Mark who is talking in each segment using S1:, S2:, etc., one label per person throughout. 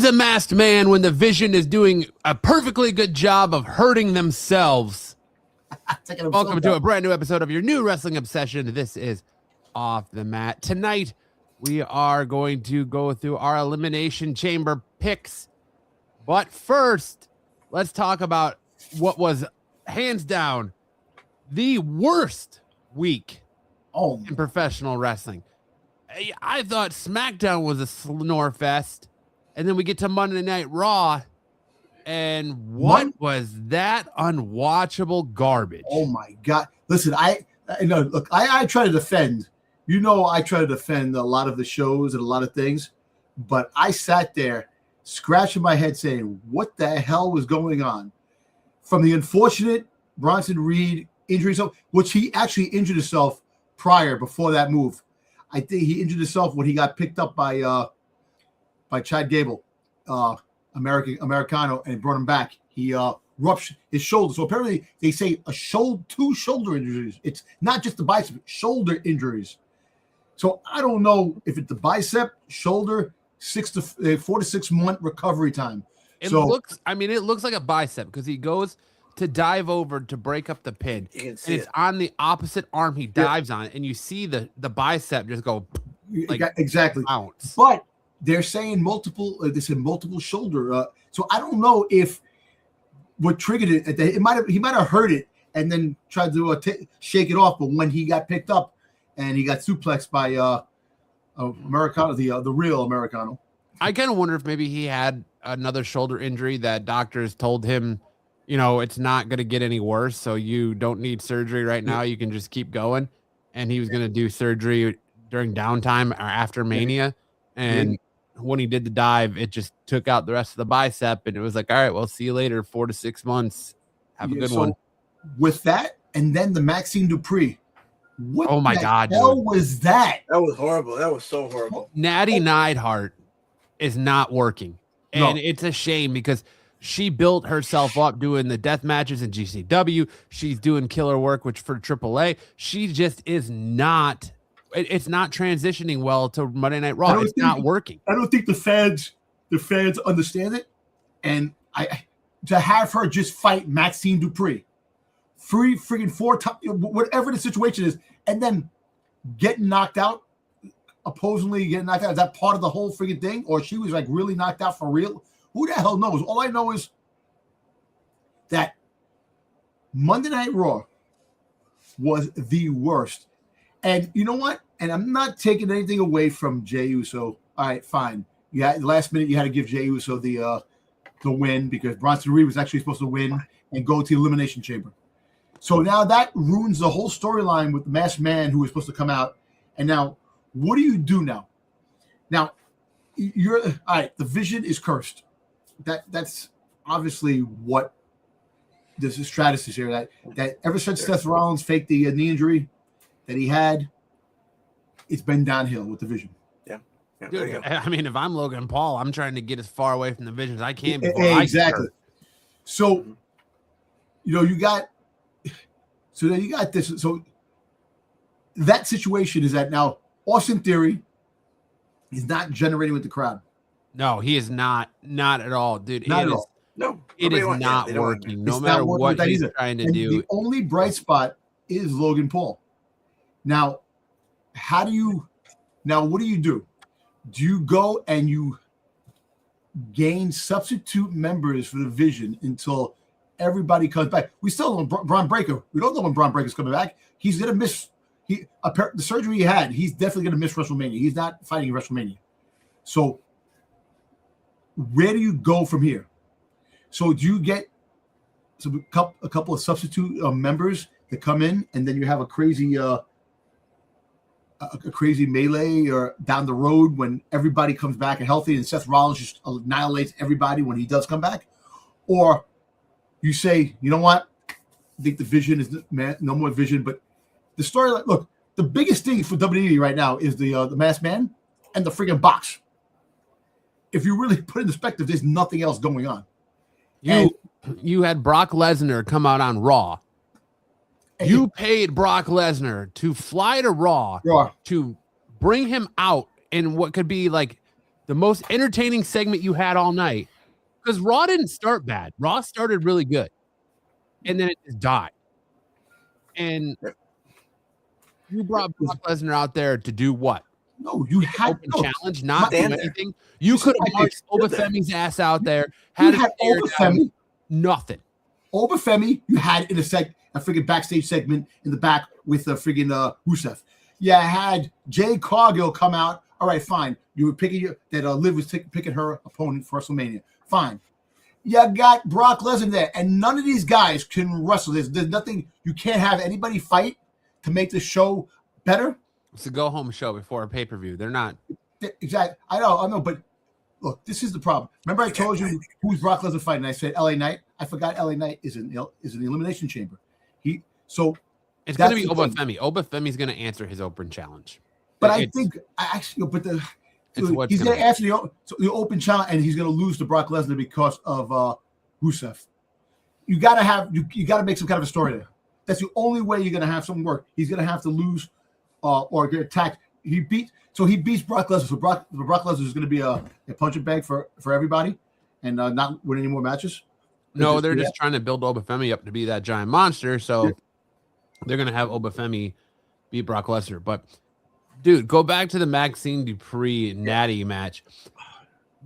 S1: needs a masked man when the Vision is doing a perfectly good job of hurting themselves? Welcome to a brand new episode of your new wrestling obsession. This is Off the Mat. Tonight, we are going to go through our Elimination Chamber picks. But first, let's talk about what was, hands down, the worst week in professional wrestling. I thought SmackDown was a snore fest, and then we get to Monday Night Raw, and what was that unwatchable garbage?
S2: Oh my God! Listen, I try to defend. I try to defend a lot of the shows and a lot of things, but I sat there scratching my head, saying, "What the hell was going on?" From the unfortunate Bronson Reed injury, which he actually injured himself before that move. I think he injured himself when he got picked up by Chad Gable, Americano, and brought him back. He ruptured his shoulder. So apparently they say two shoulder injuries. It's not just the bicep, shoulder injuries. So I don't know if it's the bicep, shoulder, 4 to 6 month recovery time.
S1: It looks like a bicep because he goes to dive over to break up the pin, and it's on the opposite arm he dives on it, and you see the bicep just go
S2: exactly.
S1: Bounce.
S2: But they're saying multiple shoulder. So I don't know if what triggered it. He might have heard it and then tried to shake it off. But when he got picked up and he got suplexed by Americano, the real Americano,
S1: I kind of wonder if maybe he had another shoulder injury that doctors told him, it's not going to get any worse, so you don't need surgery right now. You can just keep going. And he was going to do surgery during downtime or after Mania. And when he did the dive, it just took out the rest of the bicep. And it was like, all right, well, see you later. 4 to 6 months. Have a good one.
S2: With that, and then the Maxine Dupree. What
S1: God,
S2: the hell was that?
S3: That was horrible. That was so horrible.
S1: Natty Neidhart is not working. And it's a shame because she built herself up doing the death matches in GCW. She's doing killer work, which for AAA, she just is not. It's not transitioning well to Monday Night Raw. It's not working.
S2: I don't think the fans understand it. And to have her just fight Maxine Dupree, four times, whatever the situation is, and then getting knocked out, opposingly getting knocked out. Is that part of the whole freaking thing, or she was like really knocked out for real? Who the hell knows? All I know is that Monday Night Raw was the worst. And you know what? And I'm not taking anything away from Jey Uso. All right, fine. Last minute you had to give Jey Uso the win because Bronson Reed was actually supposed to win and go to the Elimination Chamber. So now that ruins the whole storyline with the masked man who was supposed to come out. And now, what do you do now? Now, all right, the Vision is cursed. That's obviously what this is strategy here. That ever since Seth Rollins faked the knee injury that he had, it's been downhill with the Vision.
S3: Yeah.
S1: Dude, I mean, if I'm Logan Paul, I'm trying to get as far away from the Vision as I can before
S2: exactly. So, you got this. So that situation is that now Austin Theory is not generating with the crowd.
S1: No, he is not at all, dude.
S2: Not at all.
S3: No,
S1: it is not working. No matter what he's trying to do.
S2: The only bright spot is Logan Paul. Now, what do you do? Do you go and you gain substitute members for the Vision until everybody comes back? We still don't know Braun Breaker. We don't know when Braun Breaker's coming back. He's going to miss the surgery he had. He's definitely going to miss WrestleMania. He's not fighting in WrestleMania. So where do you go from here? So do you get a couple of substitute members that come in, and then you have a crazy melee or down the road when everybody comes back and healthy, and Seth Rollins just annihilates everybody when he does come back? Or you say, you know what? I think the Vision is no more Vision, but the storyline. Look, the biggest thing for WWE right now is the masked man and the freaking box. If you really put it in perspective, there's nothing else going on.
S1: You had Brock Lesnar come out on Raw. You paid Brock Lesnar to fly to Raw to bring him out in what could be like the most entertaining segment you had all night. Because Raw didn't start bad. Raw started really good. And then it just died. And you brought Brock Lesnar out there to do what?
S2: No, you had
S1: open challenge, not do anything. You could have marched Obafemi's ass out there.
S2: Had Obafemi.
S1: Nothing.
S2: Obafemi, you had in a freaking backstage segment in the back with the freaking Rusev. You had Jay Cargill come out. All right, fine. You were picking Liv was picking her opponent for WrestleMania. Fine. You got Brock Lesnar there, and none of these guys can wrestle. There's nothing. You can't have anybody fight to make the show better.
S1: It's a go-home show before a pay-per-view. They're not.
S2: Exactly. I know, but look, this is the problem. Remember I told you who's Brock Lesnar fighting? I said LA Knight. I forgot LA Knight is in the Elimination Chamber. It's
S1: going to be Obafemi. Obafemi's going to answer his open challenge.
S2: But he's going to answer the open challenge, and he's going to lose to Brock Lesnar because of Rusev. You got to make some kind of a story there. That's the only way you're going to have something work. He's going to have to lose or get attacked. He beats Brock Lesnar. So Brock Lesnar is going to be a punching bag for everybody and not win any more matches.
S1: No, they're just trying to build Obafemi up to be that giant monster. So they're going to have Obafemi beat Brock Lesnar. But, dude, go back to the Maxine Dupree Natty match.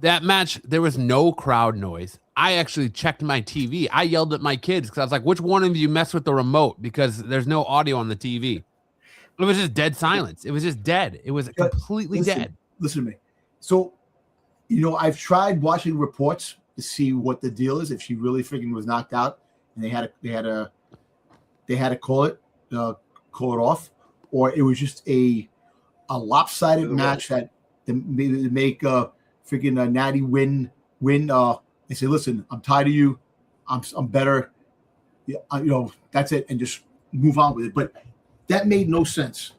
S1: That match, there was no crowd noise. I actually checked my TV. I yelled at my kids because I was like, which one of you messed with the remote? Because there's no audio on the TV. It was just dead silence. It was just dead. It was completely dead. Listen
S2: to me. So, I've tried watching reports to see what the deal is. If she really freaking was knocked out, and they had to call it off, or it was just a lopsided match that to make freaking Natty win. They say, listen, I'm tired of you. I'm better. That's it, and just move on with it. But that made no sense.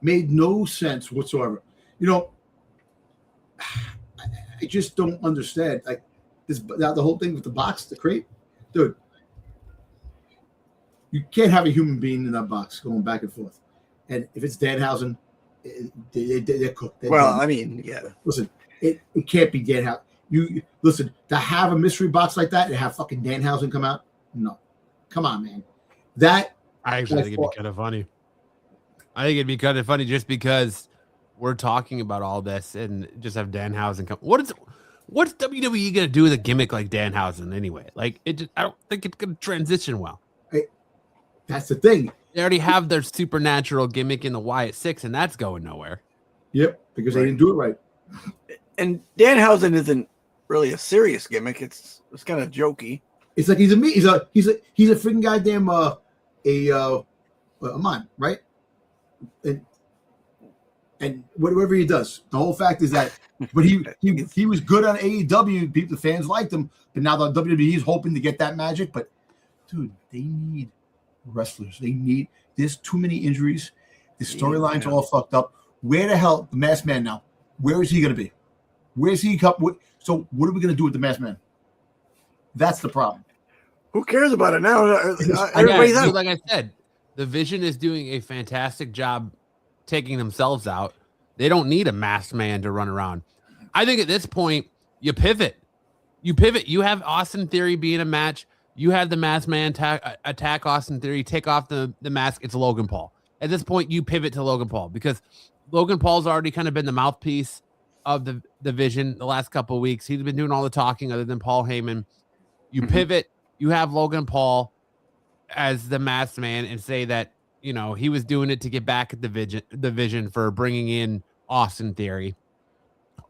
S2: Made no sense whatsoever. I just don't understand. Like this, the whole thing with the box, the crate, dude. You can't have a human being in that box going back and forth. And if it's Danhausen, they're cooked. Listen, it can't be Danhausen. You listen, to have a mystery box like that and have fucking Danhausen come out. No, come on, man.
S1: I actually think it'd be kind of funny. I think it'd be kind of funny just because we're talking about all this and just have Danhausen come. What's WWE gonna do with a gimmick like Danhausen anyway? Like I don't think it's gonna transition well.
S2: That's the thing.
S1: They already have their supernatural gimmick in the Wyatt Six, and that's going nowhere.
S2: Yep, because they didn't do it right.
S3: And Danhausen isn't really a serious gimmick. It's kind of jokey.
S2: It's like he's a freaking goddamn a mime, right? And whatever he does, the whole fact is that, but he was good on AEW. People, the fans liked him, but now the WWE is hoping to get that magic. But dude, they need wrestlers. There's too many injuries. The storylines are all fucked up. Where the hell the Masked Man now? Where is he going to be? Where's he come? So what are we going to do with the Masked Man? That's the problem.
S3: Who cares about it now? Everybody's out.
S1: Like I said, the Vision is doing a fantastic job taking themselves out. They don't need a Masked Man to run around. I think at this point, you pivot. You have Austin Theory be in a match. You have the Masked Man attack Austin Theory, take off the mask. It's Logan Paul. At this point, you pivot to Logan Paul because Logan Paul's already kind of been the mouthpiece of the Vision the last couple of weeks. He's been doing all the talking other than Paul Heyman. You pivot. You have Logan Paul as the Masked Man and say that, he was doing it to get back at the Vision for bringing in Austin Theory,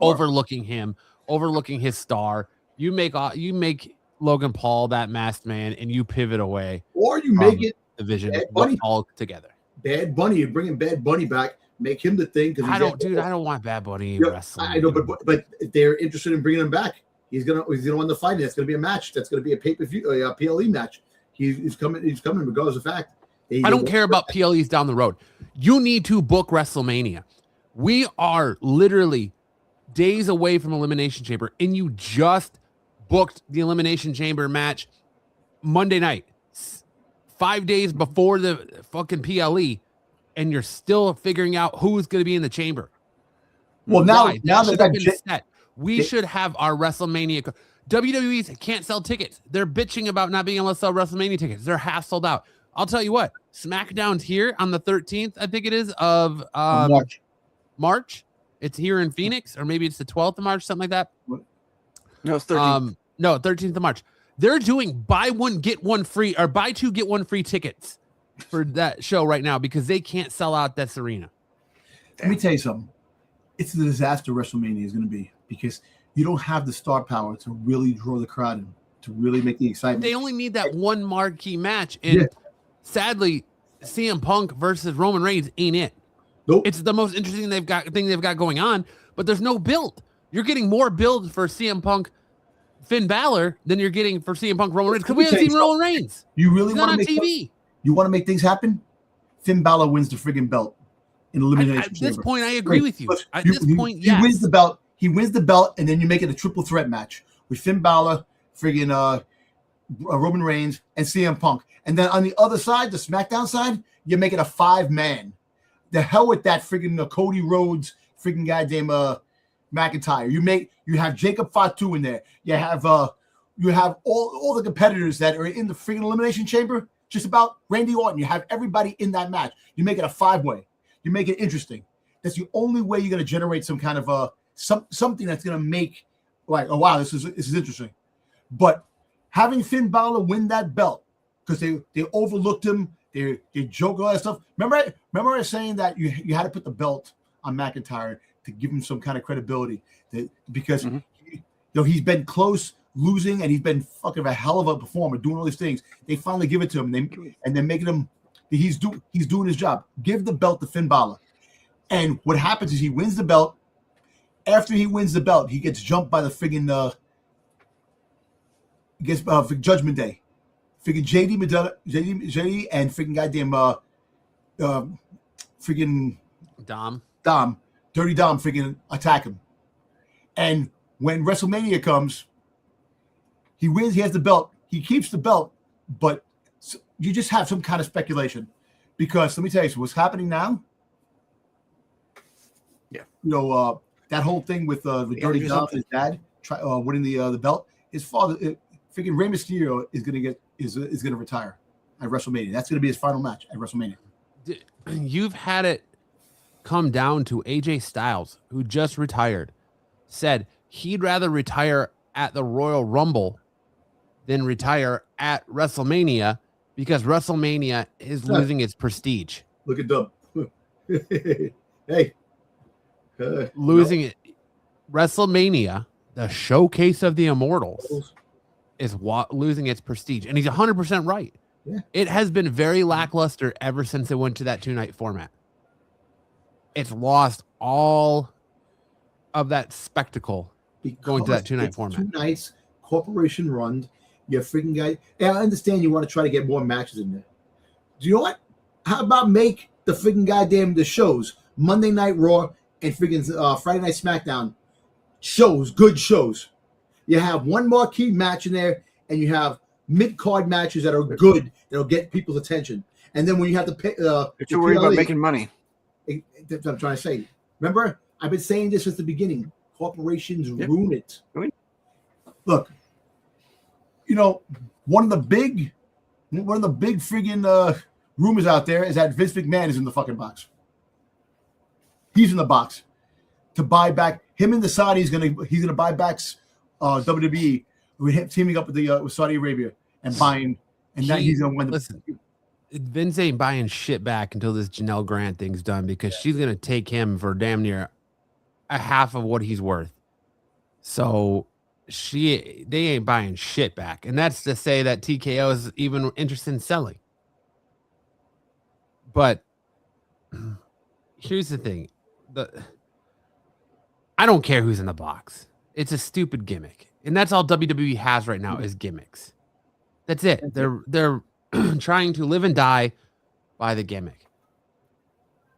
S1: overlooking him, overlooking his star. You make Logan Paul that Masked Man, and you pivot away,
S2: or you make it
S1: the Vision all together.
S2: Bad Bunny, you're bringing Bad Bunny back, make him the thing.
S1: I don't want Bad Bunny in wrestling.
S2: I know, but they're interested in bringing him back. He's gonna win the fight. That's gonna be a match. That's gonna be a pay-per-view, a PLE match. He's coming regardless of fact.
S1: I don't care about PLEs down the road. You need to book WrestleMania. We are literally days away from Elimination Chamber, and you just booked the Elimination Chamber match Monday night, 5 days before the fucking PLE, and you're still figuring out who's going to be in the chamber.
S2: Well, now
S1: should have been set. We should have our WrestleMania. WWE can't sell tickets. They're bitching about not being able to sell WrestleMania tickets. They're half sold out. I'll tell you what, SmackDown's here on the 13th, I think it is, of March. It's here in Phoenix, or maybe it's the 12th of March, something like that.
S3: No, it's 13th.
S1: No, 13th of March. They're doing buy one, get one free, or buy two, get one free tickets for that show right now because they can't sell out that arena.
S2: Let me tell you something. It's a disaster WrestleMania is going to be because you don't have the star power to really draw the crowd in, to really make the excitement.
S1: They only need that one marquee match, and sadly, CM Punk versus Roman Reigns ain't it.
S2: Nope.
S1: It's the most interesting thing they've got going on, but there's no build. You're getting more build for CM Punk, Finn Balor than you're getting for CM Punk, Roman Reigns, because we haven't seen Roman Reigns.
S2: You really
S1: want
S2: to make
S1: TV?
S2: You want to make things happen? Finn Balor wins the friggin' belt in Elimination Chamber.
S1: At this point, I agree with you. At this point,
S2: he wins the belt. He wins the belt, and then you make it a triple threat match with Finn Balor, friggin' Roman Reigns, and CM Punk. And then on the other side, the SmackDown side, you make it a 5-man. The hell with that friggin' Cody Rhodes, friggin' goddamn McIntyre. You have Jacob Fatu in there. You have all the competitors that are in the friggin' Elimination Chamber. Just about Randy Orton. You have everybody in that match. You make it a 5-way. You make it interesting. That's the only way you're going to generate some kind of something that's going to make like, oh wow, this is interesting. But having Finn Balor win that belt because they overlooked him, they joke all that stuff. Remember I was saying that you had to put the belt on McIntyre to give him some kind of credibility because he's been close losing and he's been fucking a hell of a performer doing all these things. They finally give it to him and they're making him he's doing his job. Give the belt to Finn Balor. And what happens is he wins the belt. After he wins the belt, he gets jumped by the friggin' for Judgment Day. Friggin' JD and friggin' goddamn friggin' Dom, Dirty Dom friggin' attack him. And when WrestleMania comes, he wins, he has the belt, he keeps the belt, but you just have some kind of speculation. Because let me tell you, so what's happening now?
S3: Yeah.
S2: That whole thing with the Dirty Dom, his dad winning the belt, his father, freaking Rey Mysterio is gonna retire at WrestleMania. That's gonna be his final match at WrestleMania.
S1: You've had it come down to AJ Styles, who just retired, said he'd rather retire at the Royal Rumble than retire at WrestleMania because WrestleMania is losing its prestige.
S2: Look at them. Hey.
S1: Losing it. WrestleMania, the showcase of the Immortals, is losing its prestige. And he's 100% right. Yeah. It has been very lackluster ever since it went to that 2-night format. It's lost all of that spectacle going to that 2-night format.
S2: 2 nights, corporation run. You're freaking guy. And I understand you want to try to get more matches in there. Do you know what? How about make the freaking goddamn the shows Monday Night Raw and freaking Friday Night SmackDown shows, good shows. You have one marquee match in there, and you have mid-card matches that are good, that'll get people's attention. And then when you have to pay,
S3: you're worried about making money.
S2: That's what I'm trying to say. Remember, I've been saying this since the beginning. Corporations ruin it. Look, one of the big friggin' rumors out there is that Vince McMahon is in the fucking box. He's in the box to buy back him and the Saudis. He's gonna buy back WWE with him teaming up with Saudi Arabia and buying, and now he's gonna win.
S1: Listen, Vince ain't buying shit back until this Janelle Grant thing's done because she's gonna take him for damn near a half of what he's worth. So they ain't buying shit back, and that's to say that TKO is even interested in selling. But here's the thing. I don't care who's in the box. It's a stupid gimmick. And that's all WWE has right now is gimmicks. That's it. They're trying to live and die by the gimmick.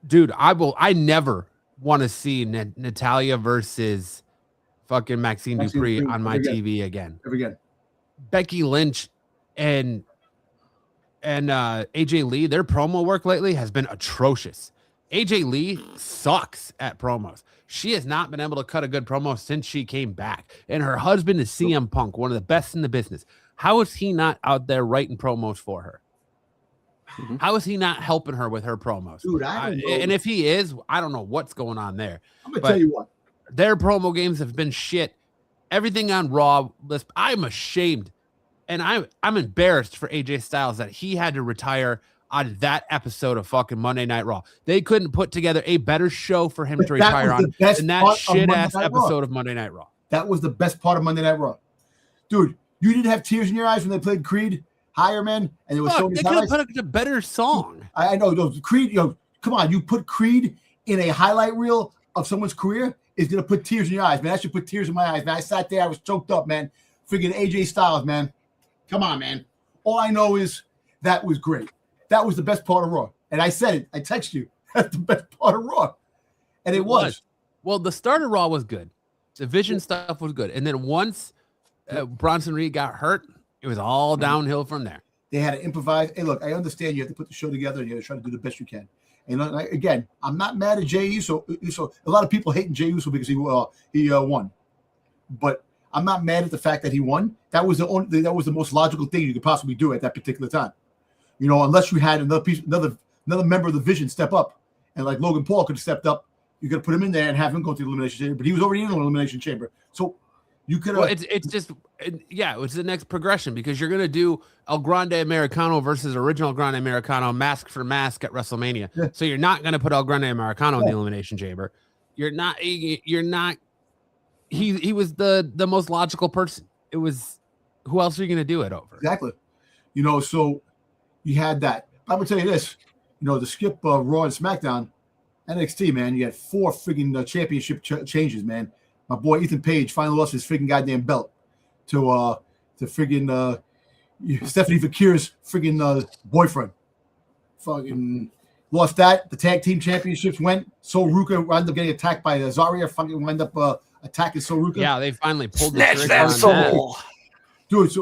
S1: Dude, I never want to see Natalya versus fucking Maxine Dupree on my TV again.
S2: Ever again.
S1: Becky Lynch and AJ Lee, their promo work lately has been atrocious. AJ Lee sucks at promos. She has not been able to cut a good promo since she came back. And her husband is CM Punk, one of the best in the business. How is he not out there writing promos for her? Mm-hmm. How is he not helping her with her promos?
S2: Dude, I don't know.
S1: And if he is, I don't know what's going on there.
S2: I'm going to tell you what.
S1: Their promo games have been shit. Everything on Raw, I'm ashamed. And I'm embarrassed for AJ Styles that he had to retire on that episode of fucking Monday Night Raw. They couldn't put together a better show for him to retire on than that shit-ass episode of Monday Night Raw.
S2: That was the best part of Monday Night Raw. Dude, you didn't have tears in your eyes when they played Creed, Higher Man, and it was so many
S1: they could have put a better song.
S2: I know. Creed, come on. You put Creed in a highlight reel of someone's career, is going to put tears in your eyes, man. That should put tears in my eyes, man. I sat there. I was choked up, man. Freaking AJ Styles, man. Come on, man. All I know is that was great. That was the best part of Raw. And I said it. I texted you. That's the best part of Raw. And it was.
S1: Well, the start of Raw was good. The Vision stuff was good. And then once Bronson Reed got hurt, it was all downhill from there.
S2: They had to improvise. Hey, look, I understand you have to put the show together and you have to try to do the best you can. And again, I'm not mad at Jey Uso. A lot of people hating Jey Uso because he won. But I'm not mad at the fact that he won. That was the most logical thing you could possibly do at that particular time. Unless you had another member of the Vision step up, and like Logan Paul could have stepped up, you could have put him in there and have him go to the Elimination Chamber. But he was already in the Elimination Chamber, so you could have.
S1: Well, it's the next progression because you're gonna do El Grande Americano versus Original Grande Americano, mask for mask at WrestleMania. Yeah. So you're not gonna put El Grande Americano in the Elimination Chamber. You're not. He was the most logical person. It was. Who else are you gonna do it over?
S2: Exactly. So. You had that. I'm gonna tell you this, to skip Raw and SmackDown, NXT, man, you had 4 freaking championship changes, man. My boy Ethan Page finally lost his freaking goddamn belt to freaking Stephanie Fakir's freaking boyfriend. Fucking lost that. The tag team championships went. So Ruka wound up getting attacked by Zarya. Fucking wound up attacking So Ruka.
S1: Yeah, they finally pulled the
S3: trigger on that.
S2: Dude,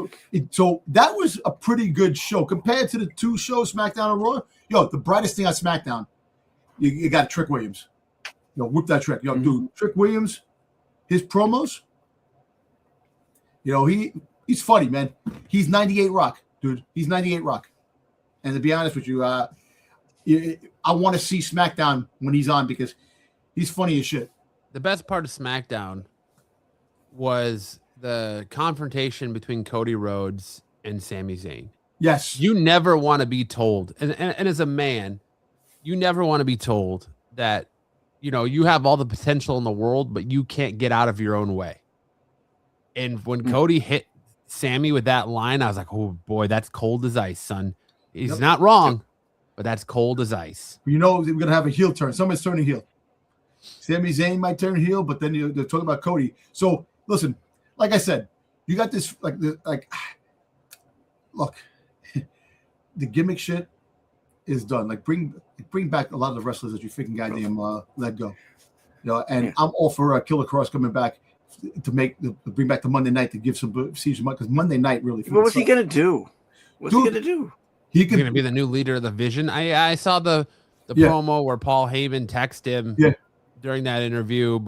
S2: so that was a pretty good show compared to the 2 shows, SmackDown and Raw. The brightest thing on SmackDown, you got Trick Williams. Whip that Trick. Dude, Trick Williams, his promos, he's funny, man. He's 98 Rock, dude. He's 98 Rock. And to be honest with you, I want to see SmackDown when he's on because he's funny as shit.
S1: The best part of SmackDown was the confrontation between Cody Rhodes and Sami Zayn.
S2: Yes.
S1: You never want to be told, and as a man, you never want to be told that, you have all the potential in the world, but you can't get out of your own way. And when Cody hit Sami with that line, I was like, oh boy, that's cold as ice, son. He's not wrong, but that's cold as ice.
S2: We're going to have a heel turn. Someone's turning heel. Sami Zayn might turn heel, but then they're talking about Cody. So listen, like I said, you got this look, the gimmick shit is done. Like bring back a lot of the wrestlers that you freaking goddamn let go. And I'm all for Killer Cross coming back to bring back the Monday night to give some season because Monday night really.
S3: What was he gonna do? What's he gonna do?
S1: He's gonna be the new leader of the Vision. I saw the promo where Paul Heyman texted him during that interview,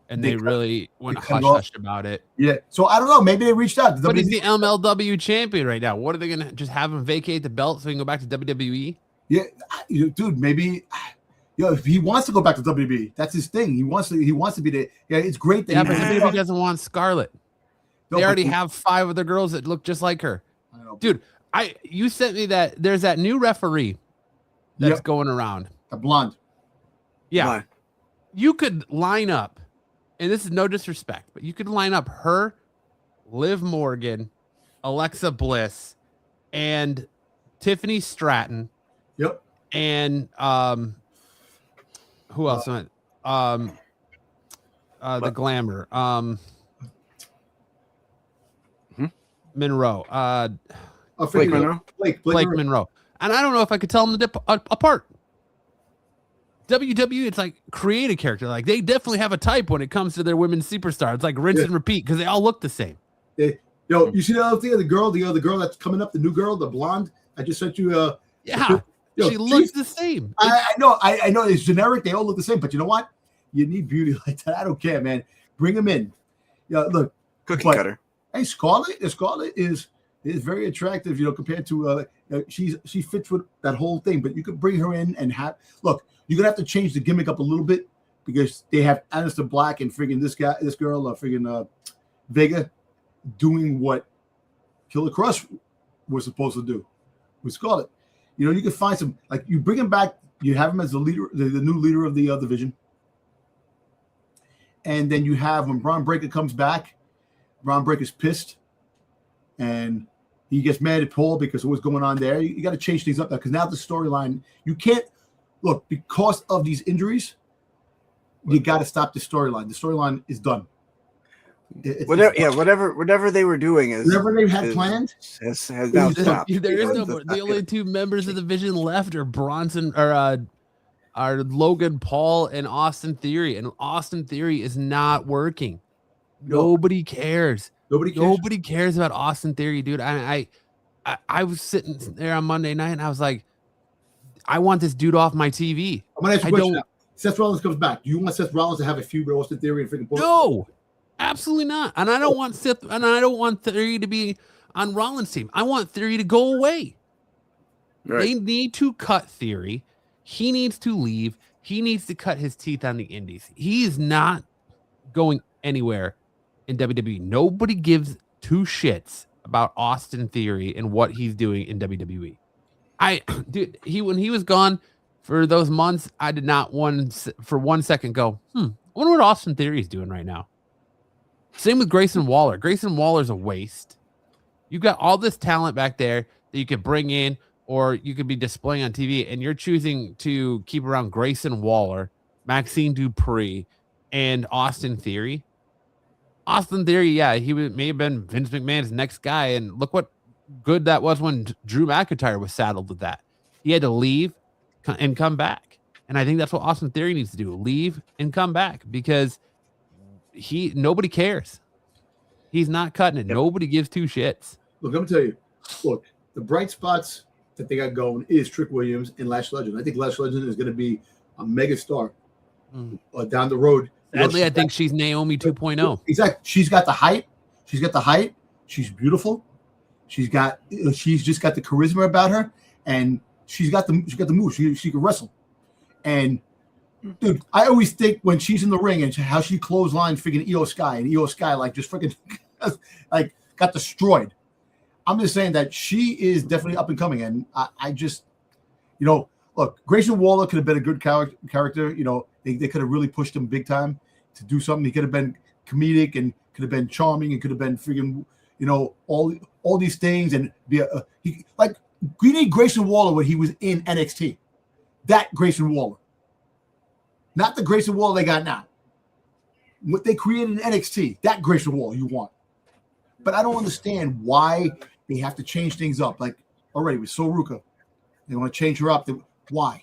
S1: and they really went hush about it.
S2: Yeah. So I don't know. Maybe they reached out.
S1: But he's the MLW champion right now. What are they going to just have him vacate the belt so he can go back to WWE?
S2: Yeah. Dude, maybe if he wants to go back to WWE, that's his thing. He wants to be there. Yeah, it's great that
S1: but WWE doesn't want Scarlett. They already have 5 other girls that look just like her.
S2: I know.
S1: Dude, you sent me that there's that new referee that's going around.
S2: A blonde.
S1: Yeah. Why? You could line up. And this is no disrespect, but you could line up her, Liv Morgan, Alexa Bliss, and Tiffany Stratton.
S2: Yep.
S1: And who else? The Glamour. Monroe.
S3: Blake Monroe.
S2: Blake
S1: Monroe. And I don't know if I could tell them apart. WWE, it's like create a character. Like they definitely have a type when it comes to their women's superstar. It's like rinse and repeat because they all look the same.
S2: You see the other thing? The girl that's coming up, the new girl, the blonde. I just sent you.
S1: She looks the same.
S2: I know it's generic. They all look the same, but you know what? You need beauty like that. I don't care, man. Bring them in. Yeah, look,
S3: cookie cutter.
S2: Hey, Scarlett is very attractive, compared to she fits with that whole thing. But you could bring her in and you're gonna have to change the gimmick up a little bit because they have Aleister Black and friggin' this girl, friggin' Vega, doing what Killer Cross was supposed to do with Scarlett. You can find some, like, you bring him back, you have him as the leader, the new leader of the division. And then you have, when Braun Breaker comes back, Braun Breaker's pissed. And he gets mad at Paul because of what's going on there. You got to change things up now because now the storyline, you can't, look, because of these injuries, you got to stop the storyline. The storyline is done.
S3: Whatever they were doing
S2: whatever they had planned
S3: has now stopped.
S1: There is no more. The only two members of the Vision left are Bronson are Logan Paul and Austin Theory, and Austin Theory is not working. Nobody cares. Nobody cares about Austin Theory, dude. I was sitting there on Monday night and I was like, I want this dude off my TV.
S2: I'm gonna ask you a question now. Seth Rollins comes back. Do you want Seth Rollins to have a feud with Austin Theory and freaking Paul?
S1: No. Absolutely not. And I don't want Theory to be on Rollins' team. I want Theory to go away. Right. They need to cut Theory. He needs to leave. He needs to cut his teeth on the indies. He is not going anywhere in WWE. Nobody gives two shits about Austin Theory and what he's doing in WWE. When he was gone for those months, I did not for 1 second go, I wonder what Austin Theory is doing right now. Same with Grayson Waller. Grayson Waller's a waste. You've got all this talent back there that you could bring in or you could be displaying on TV, and you're choosing to keep around Grayson Waller, Maxine Dupree, and Austin Theory. Austin Theory, yeah, may have been Vince McMahon's next guy, and look what good that was when Drew McIntyre was saddled with that. He had to leave and come back, and I think that's what Austin Theory needs to do: leave and come back because nobody cares. He's not cutting it. Yep. Nobody gives two shits.
S2: Look, I'm gonna tell you. Look, the bright spots that they got going is Trick Williams and Lash Legend. I think Lash Legend is going to be a mega star down the road.
S1: Sadly, I think she's Naomi 2.0.
S2: Exactly. She's got the height. She's beautiful. She's just got the charisma about her, and she's got the moves. She can wrestle. And dude, I always think when she's in the ring and how she clotheslined freaking Io Sky, and Io Sky like just freaking like got destroyed. I'm just saying that she is definitely up and coming, and I just, look, Grayson Waller could have been a good character. They could have really pushed him big time to do something. He could have been comedic and could have been charming and could have been freaking, all these things and be we need Grayson Waller when he was in NXT. That Grayson Waller. Not the Grayson Waller they got now. What they created in NXT, that Grayson Waller you want. But I don't understand why they have to change things up. Like already with Soruka, they want to change her up. Why?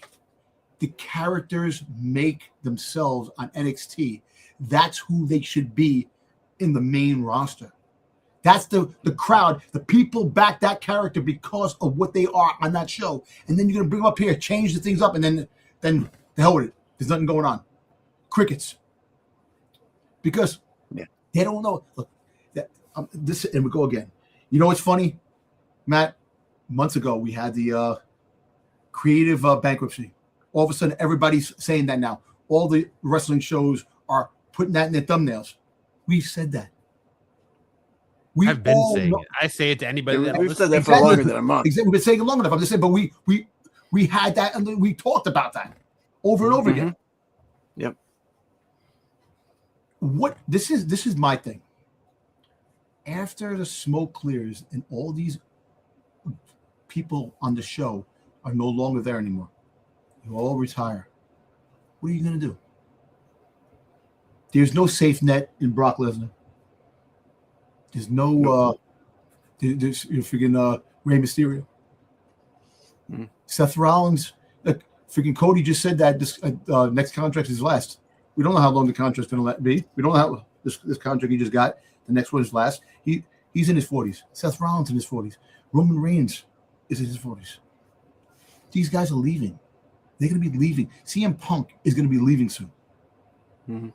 S2: The characters make themselves on NXT. That's who they should be in the main roster. That's the crowd. The people back that character because of what they are on that show. And then you're going to bring them up here, change the things up, and then the hell with it. There's nothing going on. Crickets. Because they don't know. Look, this, and we go again. You know what's funny, Matt? Months ago, we had the creative bankruptcy. All of a sudden, everybody's saying that now. All the wrestling shows are putting that in their thumbnails. We've said that.
S1: I've been saying it. I say it to anybody.
S3: We've said that for longer than a month.
S2: Exactly. We've been saying it long enough. I'm just saying, but we had that, and we talked about that over and over again.
S3: Yep.
S2: What this is my thing. After the smoke clears and all these people on the show are no longer there anymore, you all retire. What are you going to do? There's no safe net in Brock Lesnar. There's no there's freaking Rey Mysterio. Seth Rollins. Freaking Cody just said that this next contract is last. We don't know how long the contract's going to be. We don't know how this contract he just got. The next one is last. He's in his 40s. Seth Rollins in his 40s. Roman Reigns is in his 40s. these guys are leaving. They're going to be leaving. CM Punk is going to be leaving soon.
S3: Mm-hmm.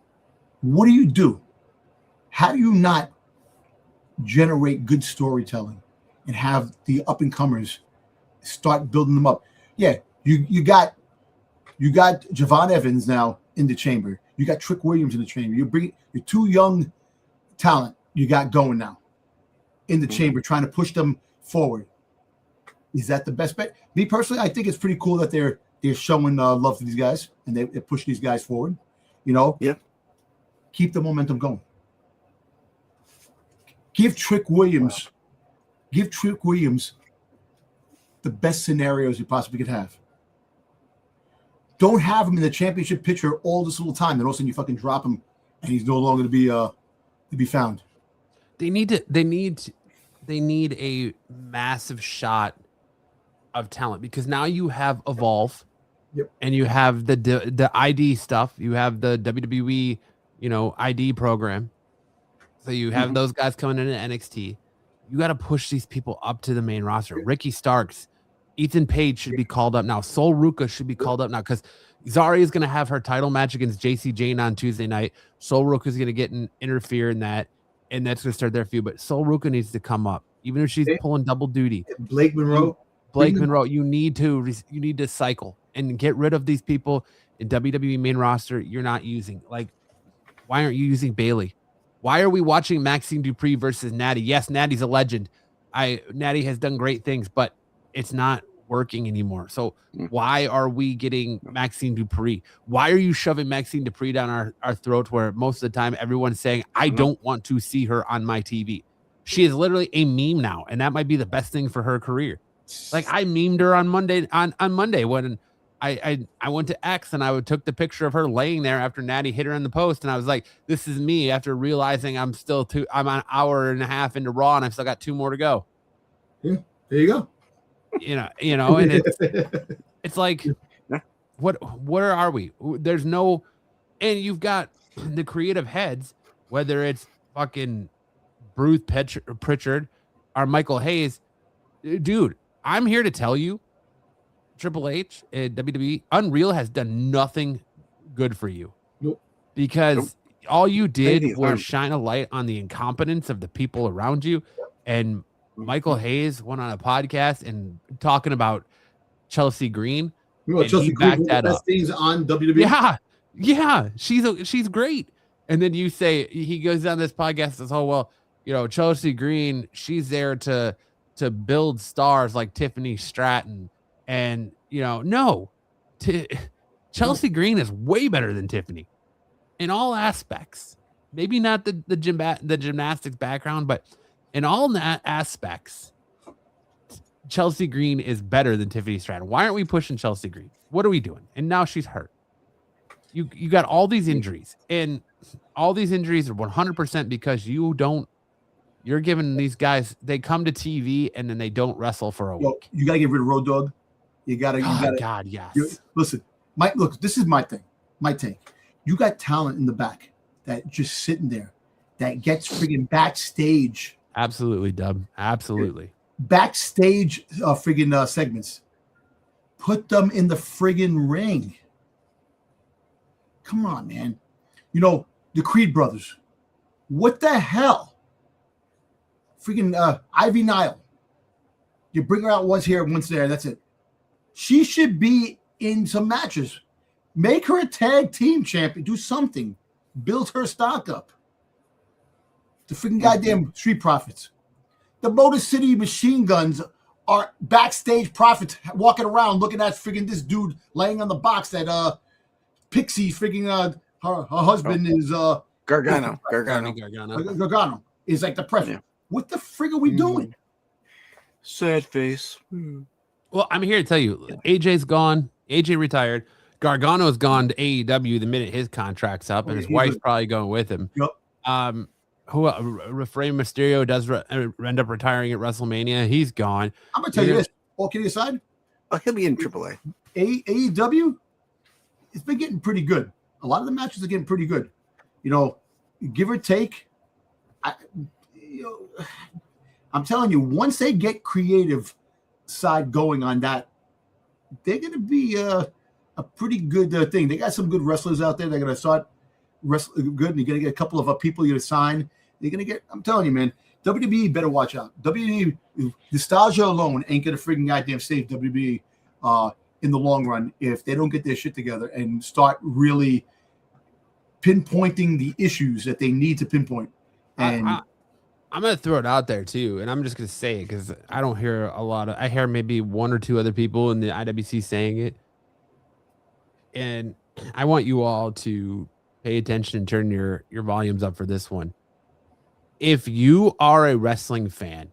S2: What do you do? How do you not generate good storytelling and have the up-and-comers start building them up? Yeah, you got Javon Evans now in the chamber. You got Trick Williams in the chamber. You bring your 2 young talent you got going now in the chamber, trying to push them forward. Is that the best bet? Me personally, I think it's pretty cool that they're showing love to these guys and they push these guys forward.
S3: Yep.
S2: Keep the momentum going. Give Trick Williams the best scenarios you possibly could have. Don't have him in the championship picture all this little time, then all of a sudden you fucking drop him and he's no longer to be found.
S1: They need a massive shot of talent because now you have Evolve, and you have the ID stuff. You have the WWE, ID program. So you have those guys coming in at NXT. You got to push these people up to the main roster. Ricky Starks, Ethan Page should be called up now. Sol Ruka should be called up now because Zarya is going to have her title match against JC Jane on Tuesday night. Sol Ruka is going to interfere in that, and that's going to start their feud. But Sol Ruka needs to come up, even if she's pulling double duty.
S2: Blake Monroe,
S1: you need to cycle and get rid of these people in WWE main roster you're not using. Like, why aren't you using Bayley? Why are we watching Maxine Dupree versus Natty? Yes, Natty's a legend. Natty has done great things, but it's not working anymore. So why are we getting Maxine Dupree? Why are you shoving Maxine Dupree down our throats where most of the time everyone's saying, I don't want to see her on my TV? She is literally a meme now, and that might be the best thing for her career. Like, I memed her on Monday when I went to X and I took the picture of her laying there after Natty hit her in the post, and I was like, this is me after realizing I'm an hour and a half into Raw and I've still got 2 more to go.
S2: Yeah, there you go.
S1: And it's like, where are we? There's no, and you've got the creative heads, whether it's fucking Bruce Pritchard or Michael Hayes. Dude, I'm here to tell you, Triple H and WWE, Unreal has done nothing good for you.
S2: Nope.
S1: Because all you did was shine a light on the incompetence of the people around you. And Michael Hayes went on a podcast and talking about Chelsea Green.
S2: Chelsea Green, the best things on WWE.
S1: Yeah, she's great. And then you say, he goes on this podcast and says, oh, well, Chelsea Green, she's there to build stars like Tiffany Stratton. And, Chelsea Green is way better than Tiffany in all aspects. Maybe not the gymnastics background, but in all aspects, Chelsea Green is better than Tiffany Stratton. Why aren't we pushing Chelsea Green? What are we doing? And now she's hurt. You got all these injuries, and all these injuries are 100% because you're giving these guys, they come to TV and then they don't wrestle for a week.
S2: You got to get rid of Road Dogg. You got to.
S1: God, yes.
S2: Listen, this is my thing. My take. You got talent in the back that just sitting there that gets friggin' backstage.
S1: Absolutely, Dub. Absolutely.
S2: Backstage segments. Put them in the friggin' ring. Come on, man. The Creed brothers. What the hell? Friggin' Ivy Nile. You bring her out once here, once there. That's it. She should be in some matches. Make her a tag team champion. Do something. Build her stock up. The freaking goddamn Street Profits. The Motor City Machine Guns are backstage prophets walking around looking at freaking this dude laying on the box that Pixie freaking her husband is
S3: Gargano
S2: is like the president. Yeah. What the frig are we doing?
S3: Sad face.
S1: Well, I'm here to tell you, AJ's gone. AJ retired. Gargano's gone to AEW the minute his contract's up, and his wife's probably going with him.
S2: Yep.
S1: Rey Mysterio does end up retiring at WrestleMania. He's gone.
S2: I'm gonna tell you this. All kidding aside,
S3: he'll be in AAA.
S2: AEW, it's been getting pretty good. A lot of the matches are getting pretty good. Give or take. I'm telling you, once they get creative side going on that they're going to be a pretty good thing. They got some good wrestlers out there. They're going to start wrestling good, and you're going to get a couple of people you're going to sign. You're going to get, I'm telling you, man, WWE better watch out. WWE, nostalgia alone ain't going to freaking goddamn save WWE in the long run if they don't get their shit together and start really pinpointing the issues that they need to pinpoint. And
S1: I'm going to throw it out there too, and I'm just going to say it because I don't hear a lot of, I hear maybe one or two other people in the IWC saying it. And I want you all to pay attention and turn your volumes up for this one. If you are a wrestling fan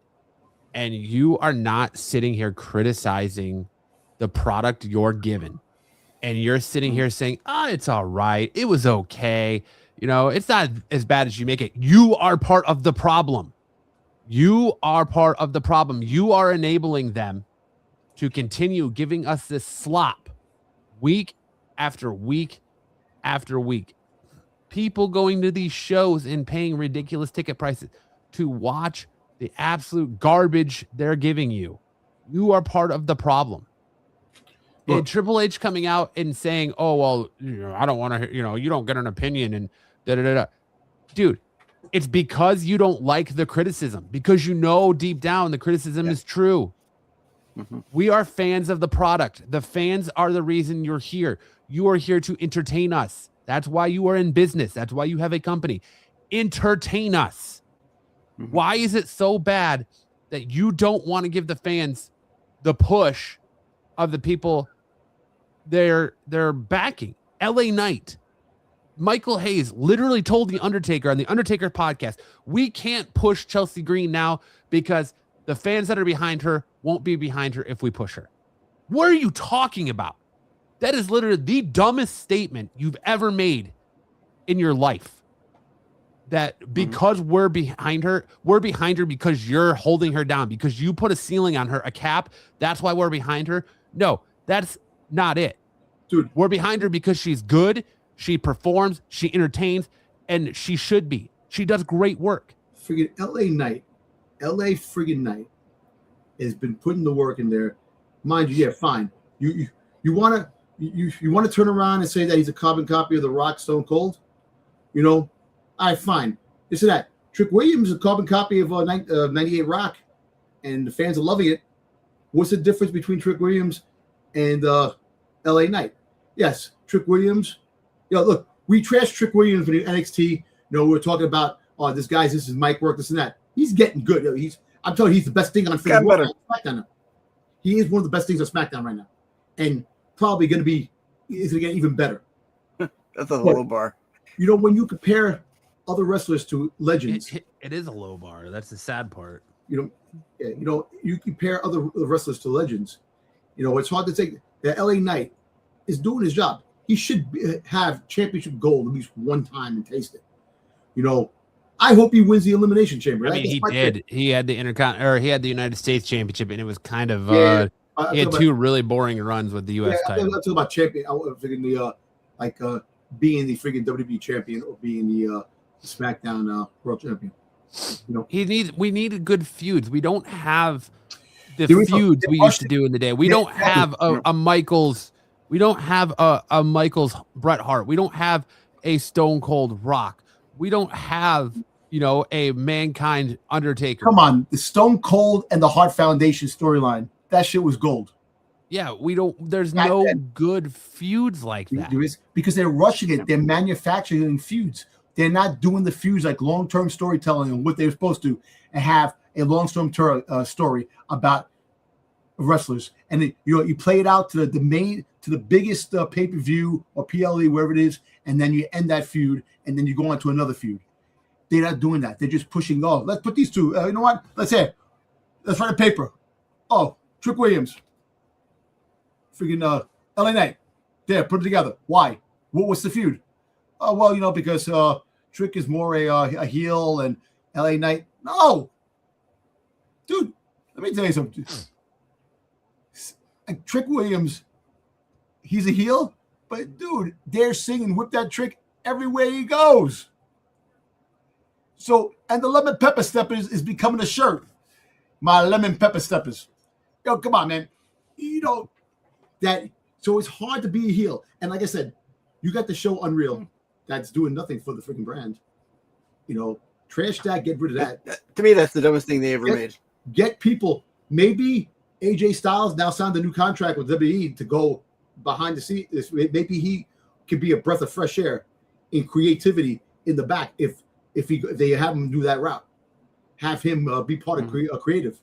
S1: and you are not sitting here criticizing the product you're given, and you're sitting here saying, it's all right, it was okay, you know, it's not as bad as you make it, you are part of the problem. You are part of the problem. You are enabling them to continue giving us this slop week after week after week. People going to these shows and paying ridiculous ticket prices to watch the absolute garbage they're giving you. You are part of the problem.
S2: Look,
S1: and Triple H coming out and saying, oh, well, you know, I don't want to, you know, you don't get an opinion and da-da-da-da. Dude, it's because you don't like the criticism, because you know deep down the criticism is true. Mm-hmm. We are fans of the product. The fans are the reason you're here. You are here to entertain us. That's why you are in business. That's why you have a company. Entertain us. Mm-hmm. Why is it so bad that you don't want to give the fans the push of the people they're backing? LA Knight, Michael Hayes literally told The Undertaker on The Undertaker podcast, we can't push Chelsea Green now because the fans that are behind her won't be behind her if we push her. What are you talking about? That is literally the dumbest statement you've ever made in your life. That because we're behind her because you're holding her down, because you put a ceiling on her, a cap. That's why we're behind her. No, that's not it.
S2: Dude,
S1: we're behind her because she's good. She performs, she entertains, and she should be. She does great work.
S2: Friggin' LA friggin' Knight has been putting the work in there. Mind you, yeah, fine. You want to turn around and say that he's a carbon copy of The Rock, Stone Cold? You know, all right, fine. This and that. Trick Williams is a carbon copy of 98 Rock, and the fans are loving it. What's the difference between Trick Williams and LA Knight? Yes, Trick Williams. You know, look, we trashed Trick Williams in NXT. You know, we're talking about, this is mic work, this and that. He's getting good. I'm telling you, he's the best thing on SmackDown. He is one of the best things on SmackDown right now, and probably going to get even better.
S3: That's a low bar.
S2: You know, when you compare other wrestlers to legends,
S1: it is a low bar. That's the sad part.
S2: You know, you compare other wrestlers to legends. You know, it's hard to take. The LA Knight is doing his job. He should have championship gold at least one time and taste it. You know, I hope he wins the Elimination Chamber.
S1: I mean, he did. He had the he had the United States Championship, and it was kind of he had two really boring runs with the U.S. title.
S2: I'm talking about champion. I was thinking being the freaking WWE champion or being the SmackDown World Champion. You know,
S1: we needed good feuds. We don't have the feuds we used to do in the day. We don't have a Michaels. We don't have a Michaels Bret Hart. We don't have a Stone Cold Rock. We don't have, you know, a Mankind Undertaker.
S2: Come on, the Stone Cold and the Hart Foundation storyline. That shit was gold.
S1: Yeah, we don't. There's no good feuds like that.
S2: There is, because they're rushing it. They're manufacturing feuds. They're not doing the feuds like long-term storytelling and what they're supposed to, and have a long-term story about wrestlers. And you play it out to the biggest pay-per-view or PLE, wherever it is, and then you end that feud, and then you go on to another feud. They're not doing that. They're just pushing. Oh, let's put these two. You know what? Let's write a paper. Oh, Trick Williams. Freaking LA Knight. There, put it together. Why? What's the feud? Oh, well, you know, because Trick is more a heel and LA Knight. No. Dude, let me tell you something. Trick Williams, he's a heel, but dude, they're singing "Whip That Trick" everywhere he goes. So, and the lemon pepper steppers is becoming a shirt. My lemon pepper steppers. Yo, come on, man. You know, So it's hard to be a heel. And like I said, you got the show Unreal that's doing nothing for the freaking brand. Trash that, get rid of that.
S3: To me, that's the dumbest thing they ever made.
S2: Get people. Maybe AJ Styles now signed a new contract with WWE to go behind the scenes. Maybe he could be a breath of fresh air in creativity in the back if they have him do that route. Have him be part of creative.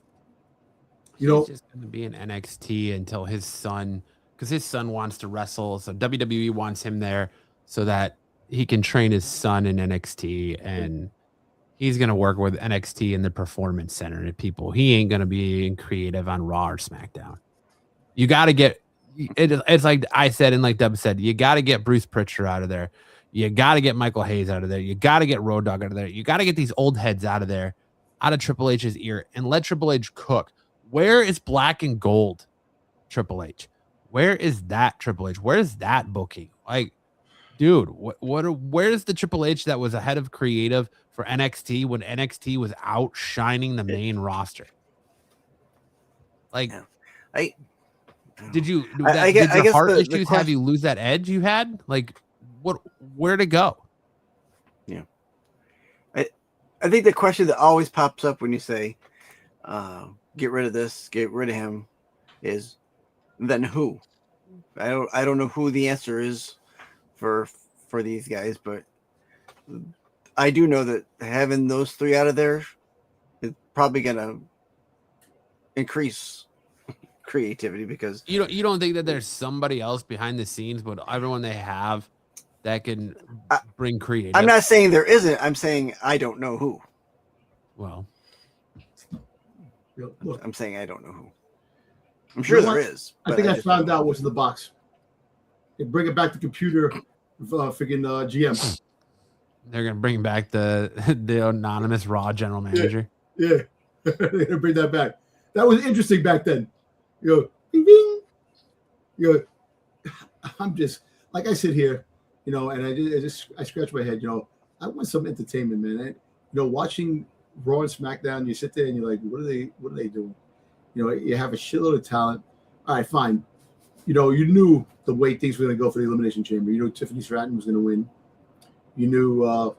S1: He's just going to be in NXT until his son, because his son wants to wrestle. So WWE wants him there so that he can train his son in NXT, and he's going to work with NXT in the Performance Center and people. He ain't going to be creative on Raw or SmackDown. You got to get it's like I said and like Dub said, you got to get Bruce Pritchard out of there. You got to get Michael Hayes out of there. You got to get Road Dogg out of there. You got to get these old heads out of there, out of Triple H's ear, and let Triple H cook. Where is Black and Gold Triple H? Where is that Triple H? Where is that booking? Like, dude, where's the Triple H that was ahead of creative for NXT when NXT was outshining the main roster? Like, did the heart issues have you lose that edge you had? Like, where to go?
S3: Yeah. I think the question that always pops up when you say, get rid of this, get rid of him, is then who? I don't know who the answer is for these guys, but I do know that having those three out of there is probably gonna increase creativity, because
S1: you don't think that there's somebody else behind the scenes, but everyone they have that can bring creative.
S3: I'm not saying there isn't. I'm saying I don't know who.
S1: Well,
S2: look,
S3: I'm saying I don't know who. I'm sure there is.
S2: I think I found out what's in the box. They bring it back to computer, freaking GM.
S1: They're gonna bring back the anonymous Raw general manager.
S2: Yeah. They're gonna bring that back. That was interesting back then. Bing, bing. I'm just like I sit here, and I scratch my head. I want some entertainment, man. Watching Raw and SmackDown, you sit there and you're like, what are they doing? You have a shitload of talent. All right, fine. You knew the way things were going to go for the Elimination Chamber. You knew Tiffany Stratton was going to win. You knew all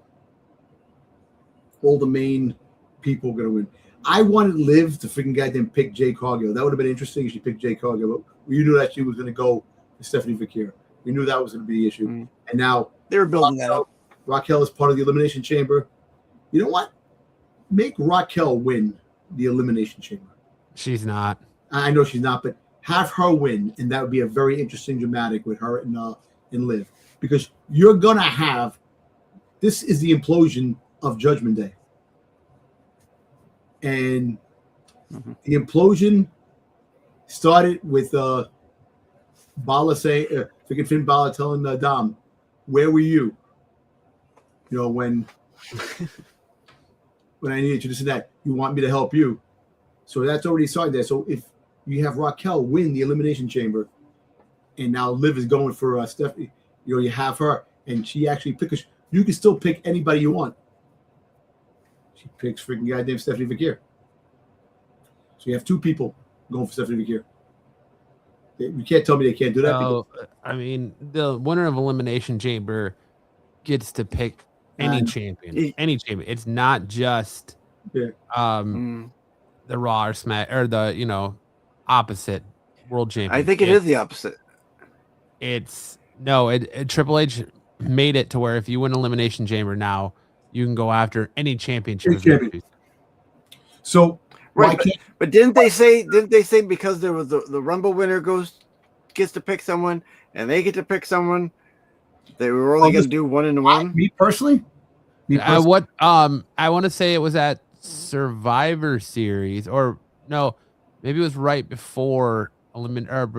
S2: the main people were going to win. I wanted Liv to freaking goddamn pick Jay Cargill. That would have been interesting if she picked Jay Cargill. But you knew that she was going to go to Stephanie Vakir. We knew that was going to be the issue. And now
S3: they were building that up.
S2: Raquel is part of the Elimination Chamber. You know what? Make Raquel win the Elimination Chamber.
S1: She's not.
S2: I know she's not, but have her win, and that would be a very interesting dramatic with her and Liv, because you're gonna have. This is the implosion of Judgment Day, and the implosion started with Balor saying, freaking Finn Balor telling Dom, "Where were you? When I needed you, this and that. You want me to help you." So that's already started there. So if you have Raquel win the Elimination Chamber, and now Liv is going for Stephanie, you have her, and she actually picks. You can still pick anybody you want. She picks freaking goddamn Stephanie Vakir. So you have two people going for Stephanie Vakir. You can't tell me they can't do that.
S1: No, I mean, the winner of Elimination Chamber gets to pick any champion. Any champion. It's not just the Raw or Smack or the opposite world champion.
S3: I think it is the opposite.
S1: Triple H made it to where if you win Elimination Chamber now, you can go after any championship.
S2: So
S3: right, but didn't they say because there was the Rumble winner gets to pick someone and they get to pick someone, they were only going to do 1-1?
S2: Me personally?
S1: I want to say it was at Survivor Series, or no, maybe it was right before before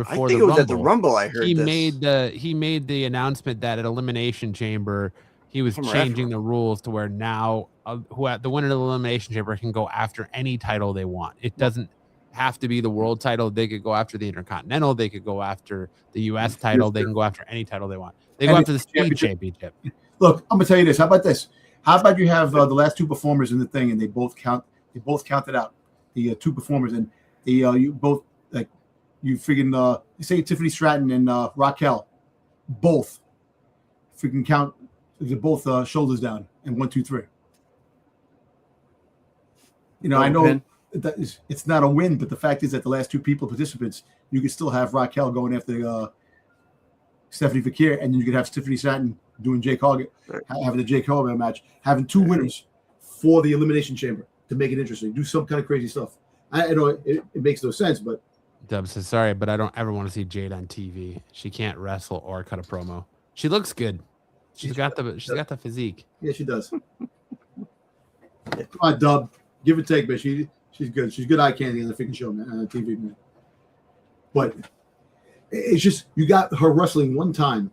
S3: I think
S1: the
S3: it was
S1: Rumble.
S3: at the Rumble. I heard
S1: he made the announcement that at Elimination Chamber he was changing the rules to where now the winner of the Elimination Chamber can go after any title they want. It doesn't have to be the world title. They could go after the Intercontinental. They could go after the U.S. title. They can go after any title they want. They go after the Speed Championship.
S2: Look, I'm gonna tell you this. How about this? How about you have the last two performers in the thing, and they both counted out the two performers, and you you freaking you say Tiffany Stratton and Raquel, both freaking count. They're both shoulders down and 1, 2, 3. You know, I know that it's not a win, but the fact is that the last two participants, you could still have Raquel going after Stephanie Fakir, and then you could have Tiffany Stratton doing Jay Cargill, having the Jay Cargill match, having two winners for the Elimination Chamber to make it interesting. Do some kind of crazy stuff. I know it makes no sense, but
S1: Dub says sorry, but I don't ever want to see Jade on TV. She can't wrestle or cut a promo. She looks good. She's got the physique.
S2: Yeah, she does. Come on, Dub. Give or take, but she's good. She's good eye candy on the freaking show, man, on TV, man. But it's just you got her wrestling one time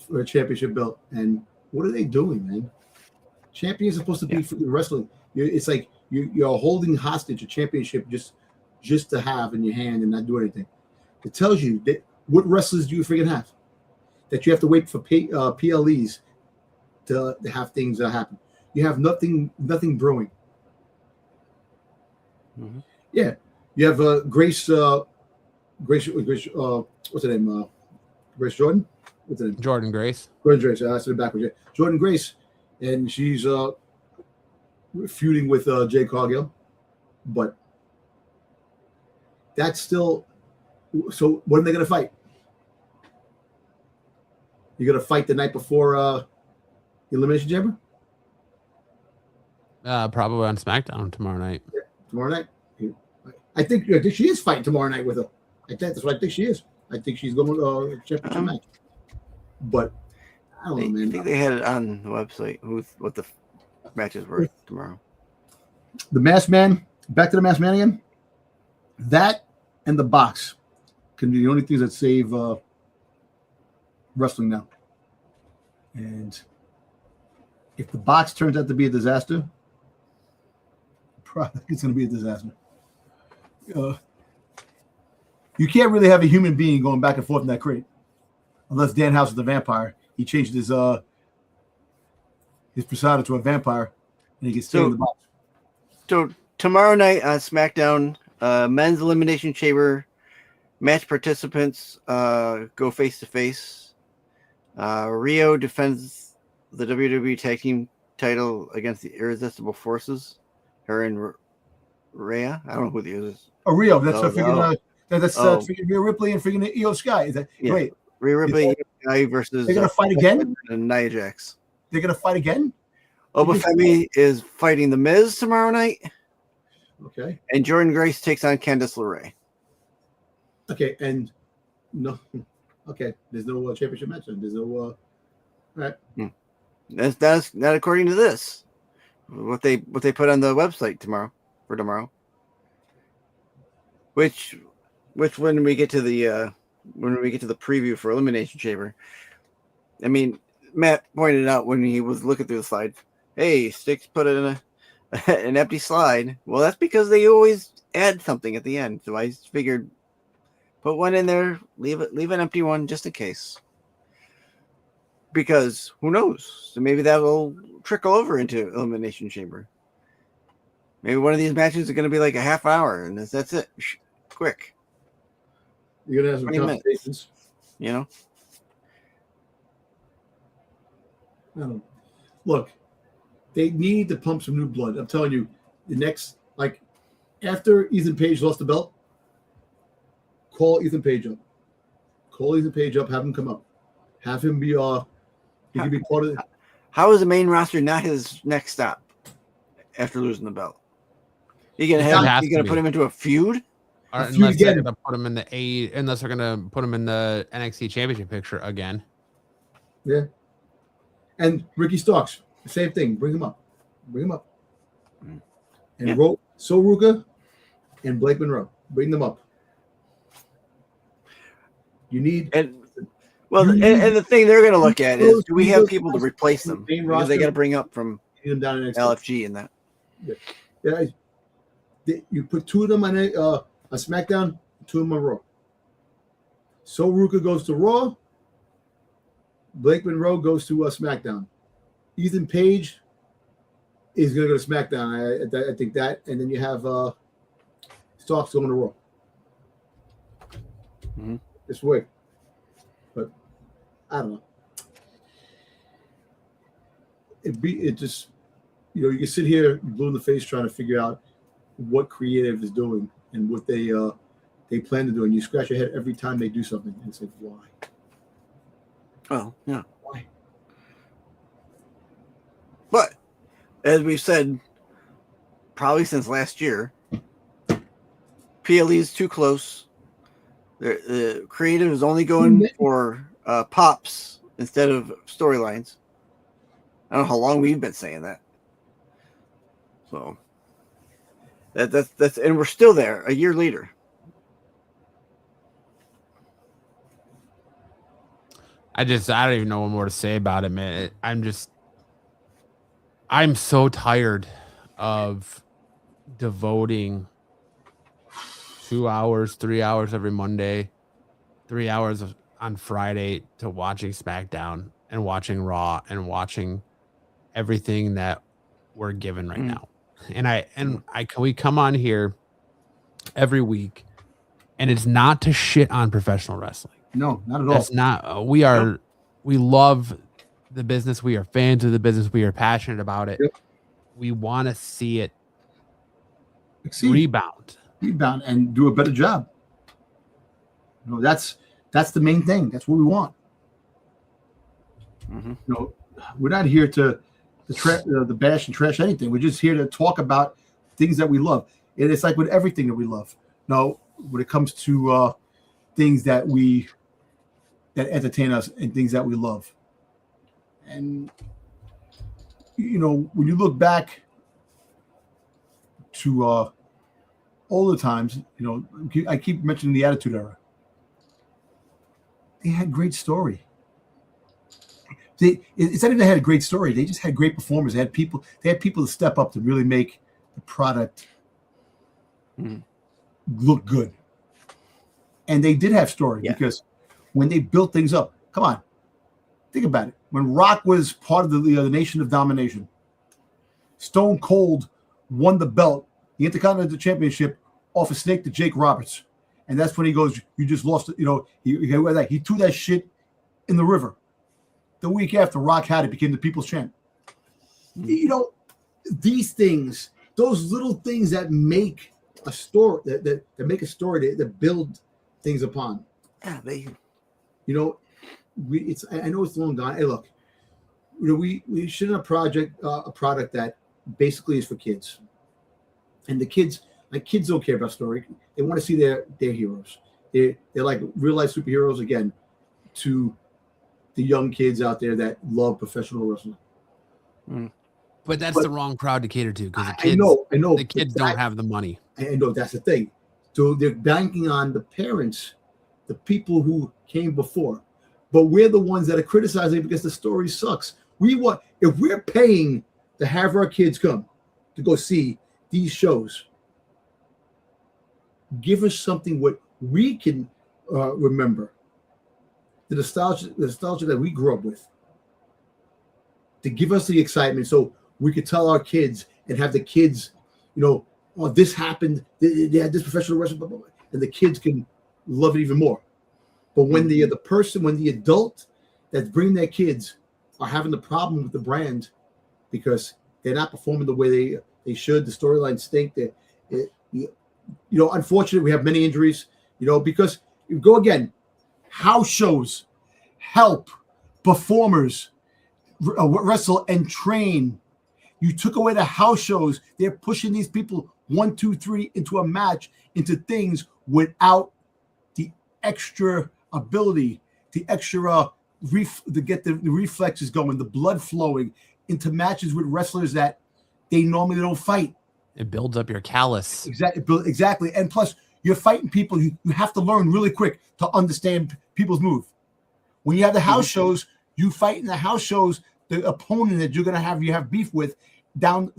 S2: for a championship belt, and what are they doing, man? Champions are supposed to be for wrestling. It's like you're holding hostage a championship just to have in your hand and not do anything. It tells you that what wrestlers do you freaking have? That you have to wait for PLEs to have things happen. You have nothing brewing.
S3: Mm-hmm.
S2: Yeah, you have Grace. What's her name? Grace Jordan. What's her name?
S1: Jordan Grace.
S2: Jordan Grace. I said it backwards. Yeah. Jordan Grace, and she's feuding with Jay Cargill, but that's still. So when are they going to fight? You're going to fight the night before the Elimination Chamber?
S1: Probably on SmackDown tomorrow night.
S2: Yeah, tomorrow night. I think she is fighting tomorrow night with her. That's what I think she is. I think she's going to championship match. But I don't know, man.
S3: I think they had it on the website what the matches were tomorrow.
S2: The Masked Man. Back to the Masked Man again. That and the box can be the only things that save wrestling now. And if the box turns out to be a disaster, probably it's going to be a disaster. You can't really have a human being going back and forth in that crate, unless Dan House is the vampire. He changed his persona to a vampire, and he gets stay in the box.
S3: So tomorrow night on SmackDown, men's Elimination Chamber match participants go face to face. Rio defends the WWE Tag Team title against the Irresistible Forces. Her and Rhea. I don't know who the is.
S2: Oh, Rio. That's freaking Rhea Ripley and freaking Io Sky. Is that wait?
S3: Rhea Ripley and Io Sky versus.
S2: They're gonna fight again.
S3: And Nia Jax.
S2: They're gonna fight again.
S3: Obafemi is fighting The Miz tomorrow night.
S2: Okay.
S3: And Jordan Grace takes on Candice LeRae.
S2: Okay, and no. Okay, there's no championship match. There's no. All right.
S3: That's not according to this. What they put on the website tomorrow. Which when we get to the preview for Elimination Chamber, I mean, Matt pointed out when he was looking through the slide, hey, Sticks put it in an empty slide. Well, that's because they always add something at the end. So I figured put one in there, leave an empty one just in case. Because who knows? So maybe that will trickle over into Elimination Chamber. Maybe one of these matches is going to be like a half hour, and that's it. Quick.
S2: You're going to have some conversations.
S3: You
S2: know? Look, they need to pump some new blood. I'm telling you, the next, like, after Ethan Page lost the belt, call Ethan Page up. Have him come up. Have him be he can be part of it.
S3: How is the main roster not his next stop after losing the belt? You gonna put him into a feud?
S1: Unless they're gonna put him in unless they're gonna put him in the NXT Championship picture again.
S2: Yeah. And Ricky Starks, same thing. Bring him up. And Ruka and Blake Monroe. Bring them up. You need
S3: and the thing they're going to look at is, do we have people to replace them? Because they got to bring up from LFG and that.
S2: Yeah. You put two of them on a SmackDown, two of them on Raw. So Ruka goes to Raw. Blake Monroe goes to SmackDown. Ethan Page is going to go to SmackDown. I think that. And then you have Starks going to Raw. this way. But I don't know. It just, you can sit here blue in the face trying to figure out what creative is doing and what they plan to do, and you scratch your head every time they do something and say, why?
S3: Well, yeah.
S2: Why?
S3: But as we've said, probably since last year, PLE is too close. The creative is only going for pops instead of storylines. I don't know how long we've been saying that. So that's and we're still there a year later.
S1: I don't even know what more to say about it, man. I'm so tired of devoting 2 hours, 3 hours every Monday, 3 hours on Friday to watching SmackDown and watching Raw and watching everything that we're given right now. And we come on here every week, and it's not to shit on professional wrestling.
S2: No, not at all.
S1: That's not. We love the business. We are fans of the business. We are passionate about it.
S2: Yep.
S1: We want to see it
S2: rebound and do a better job. That's the main thing. That's what we want. We're not here to bash and trash anything. We're just here to talk about things that we love. And it's like with everything that we love. Now, when it comes to things that entertain us and things that we love. And, when you look back to older times, I keep mentioning the Attitude Era. They had great story. It's not even they had a great story. They just had great performers. They had people to step up to really make the product look good. And they did have story because when they built things up, come on, think about it. When Rock was part of the Nation of Domination, Stone Cold won the belt, the Intercontinental Championship, off a snake to Jake Roberts. And that's when he goes, you just lost it. He threw that shit in the river. The week after, Rock had it, became the People's Champ. These things, those little things that make a story, that make a story, that build things upon.
S3: Yeah,
S2: I know it's long gone. Hey, look, we should have a product that basically is for kids, and the kids don't care about story. They want to see their heroes. They're like real life superheroes again to the young kids out there that love professional wrestling.
S1: But that's the wrong crowd to cater to because
S2: I know
S1: the kids don't have the money.
S2: I know that's the thing. So they're banking on the parents, the people who came before. But we're the ones that are criticizing because the story sucks. If we're paying to have our kids come to go see these shows, give us something what we can remember. The nostalgia that we grew up with. To give us the excitement so we could tell our kids and have the kids, this happened, they had this professional wrestling, blah, blah, blah, and the kids can love it even more. But when the adult that's bringing their kids are having the problem with the brand because they're not performing the way they should, the storylines stink. Unfortunately, we have many injuries. Because you go again, house shows help performers wrestle and train. You took away the house shows. They're pushing these people 1, 2, 3 into a match, into things without the extra ability, the extra to get the reflexes going, the blood flowing into matches with wrestlers that they normally don't fight.
S1: It builds up your callus.
S2: Exactly. And plus, you're fighting people. You have to learn really quick to understand people's move. When you have the house shows, you fight in the house shows the opponent that you're going to have beef with down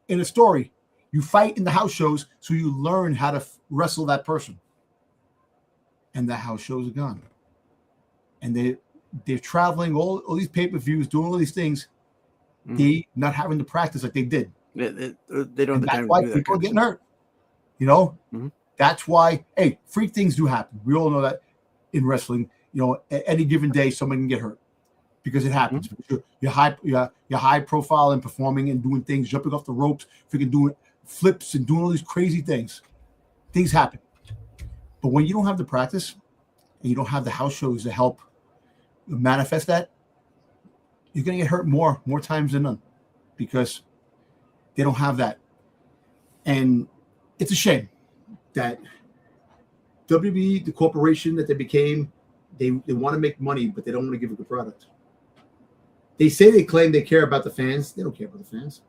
S2: in a story. You fight in the house shows so you learn how to wrestle that person. And the house shows are gone. And they're traveling all these pay-per-views, doing all these things. They not having to practice like they did.
S3: They don't have the time to do that.
S2: That's why people are getting hurt. That's why, freak things do happen. We all know that. in wrestling. Any given day, someone can get hurt because it happens. Mm-hmm. You're high profile and performing and doing things, jumping off the ropes, freaking doing flips and doing all these crazy things. Things happen. But when you don't have the practice and you don't have the house shows to help manifest that, you're going to get hurt more times than none because they don't have that. And it's a shame that WWE, the corporation that they became, they want to make money, but they don't want to give a good product. They say they claim they care about the fans. They don't care about the fans.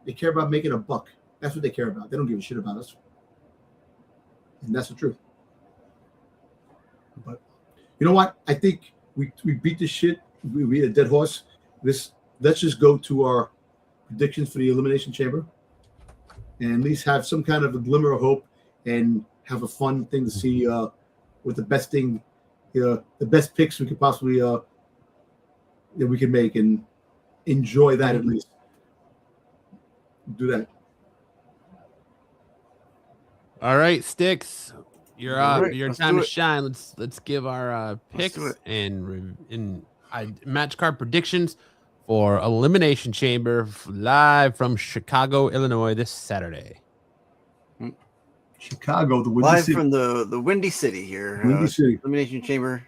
S2: They care about making a buck. That's what they care about. They don't give a shit about us. And that's the truth. But you know what? I think we beat this shit. We beat a dead horse. Let's just go to our predictions for the Elimination Chamber and at least have some kind of a glimmer of hope and have a fun thing to see with the best thing, the best picks we could possibly that we can make and enjoy that at least. Do that.
S1: All right, Sticks. You're up.
S3: Right,
S1: Your time to shine. Let's give our picks and match card predictions for Elimination Chamber live from Chicago, Illinois this Saturday.
S2: Chicago, the Windy
S3: live
S2: City.
S3: From the Windy City here.
S2: Windy City.
S3: Elimination Chamber.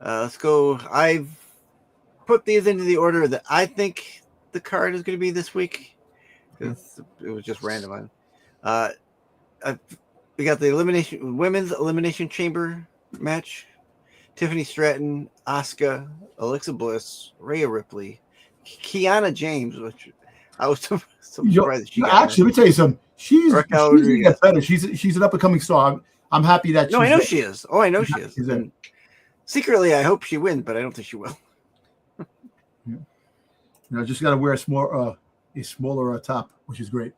S3: Let's go. I've put these into the order that I think the card is going to be this week. It was just random. We got the women's Elimination Chamber match. Tiffany Stratton, Asuka, Alexa Bliss, Rhea Ripley, Kiana James, which I was so surprised that she got.
S2: Actually, let me tell you something. She's better. She's an up and coming star. I'm happy that.
S3: No, I know she is. Oh, I know she is. And secretly, I hope she wins, but I don't think she will.
S2: Just got to wear a smaller top, which is great.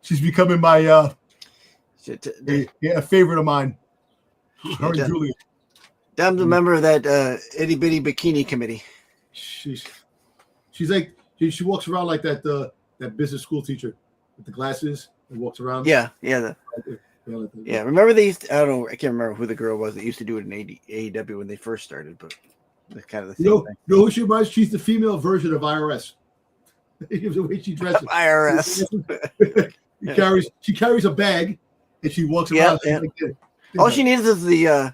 S2: She's becoming my a favorite of mine. Her and Julia.
S3: Dom's a member of that itty bitty bikini committee.
S2: She's like she walks around like that business school teacher with the glasses and walks around.
S3: Yeah. Remember they used to, I don't know, I can't remember who the girl was that used to do it in AEW when they first started, but it's kind of the same thing.
S2: You know who she reminds? She's the female version of IRS. The way she dresses.
S3: IRS.
S2: She carries a bag and she walks around.
S3: Yeah. All she needs is the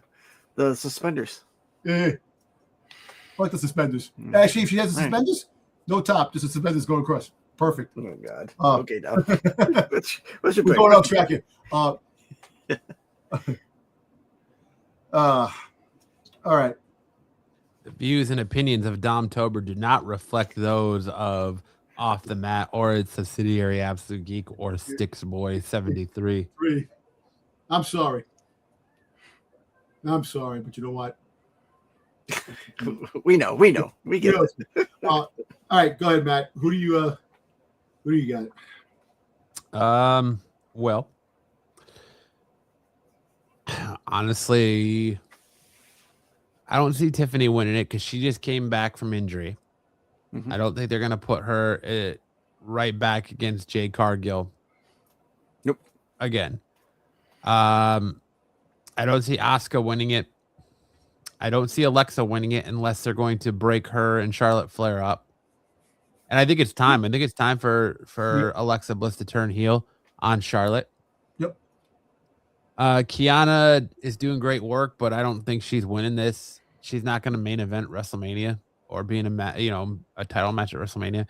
S3: suspenders.
S2: Yeah. I like the suspenders. Actually, if she has the suspenders, no top, just the suspenders going across. Perfect.
S3: Oh God. Okay, Dom. What's your
S2: we're going off track here. All right.
S1: The views and opinions of Dom Tober do not reflect those of Off the Mat or its subsidiary Absolute Geek or Sticks Boy 73.
S2: I'm sorry, but you know what?
S3: We know. We get it.
S2: All right, go ahead, Matt. Who do you got?
S1: Well, honestly, I don't see Tiffany winning it because she just came back from injury. Mm-hmm. I don't think they're going to put her right back against Jade Cargill.
S3: Nope.
S1: Again. I don't see Asuka winning it. I don't see Alexa winning it unless they're going to break her and Charlotte Flair up. And I think it's time. I think it's time for Alexa Bliss to turn heel on Charlotte.
S2: Yep.
S1: Kiana is doing great work, but I don't think she's winning this. She's not going to main event WrestleMania or be in a title match at WrestleMania.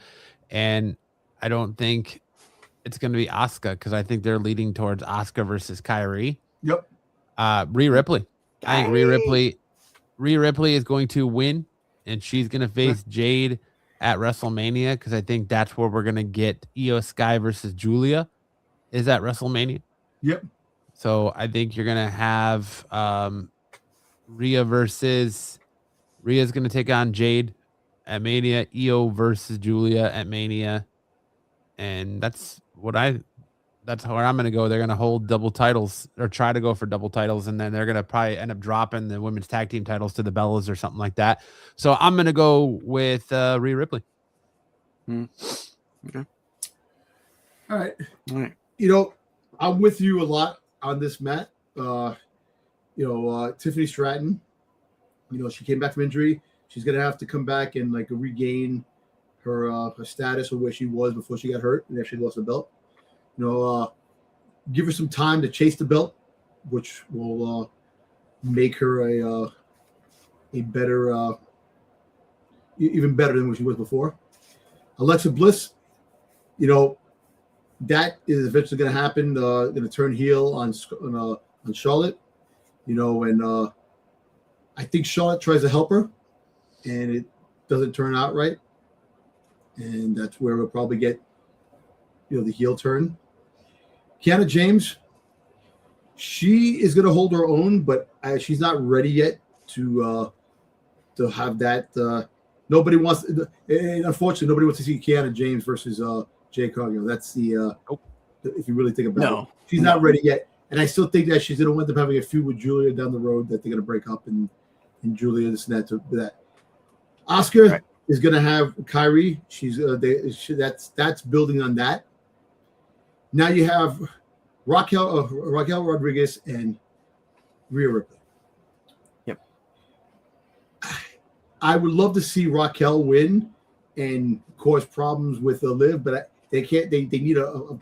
S1: And I don't think it's going to be Asuka because I think they're leading towards Asuka versus Kyrie.
S2: Yep.
S1: Rhea Ripley. I think Rhea Ripley is going to win, and she's going to face Jade at WrestleMania because I think that's where we're going to get Io Sky versus Julia is at WrestleMania.
S2: Yep.
S1: So I think you're going to have Rhea versus Rhea's going to take on Jade at Mania, Io versus Julia at Mania. And that's where I'm going to go. They're going to hold double titles or try to go for double titles. And then they're going to probably end up dropping the women's tag team titles to the Bellas or something like that. So I'm going to go with Rhea Ripley.
S3: Okay.
S2: All right. I'm with you a lot on this, Matt. Tiffany Stratton, she came back from injury. She's gonna have to come back and like regain her status of where she was before she got hurt and actually lost the belt. Give her some time to chase the belt, which will make her a better, even better than what she was before. Alexa Bliss, that is eventually going to happen. Going to turn heel on Charlotte, and I think Charlotte tries to help her, and it doesn't turn out right, and that's where we'll probably get, the heel turn. Kiana James, she is going to hold her own, but she's not ready yet to have that. Nobody wants, and unfortunately, nobody wants to see Kiana James versus Jade Cargill. That's if you really think about it, she's not ready yet, and I still think that she's going to end up having a feud with Julia down the road that they're going to break up, and Julia this and that. Asuka is going to have Kyrie. That's building on that. Now you have Raquel Rodriguez and Rhea Ripley.
S3: Yep.
S2: I would love to see Raquel win and cause problems with Liv, but they can't. They need a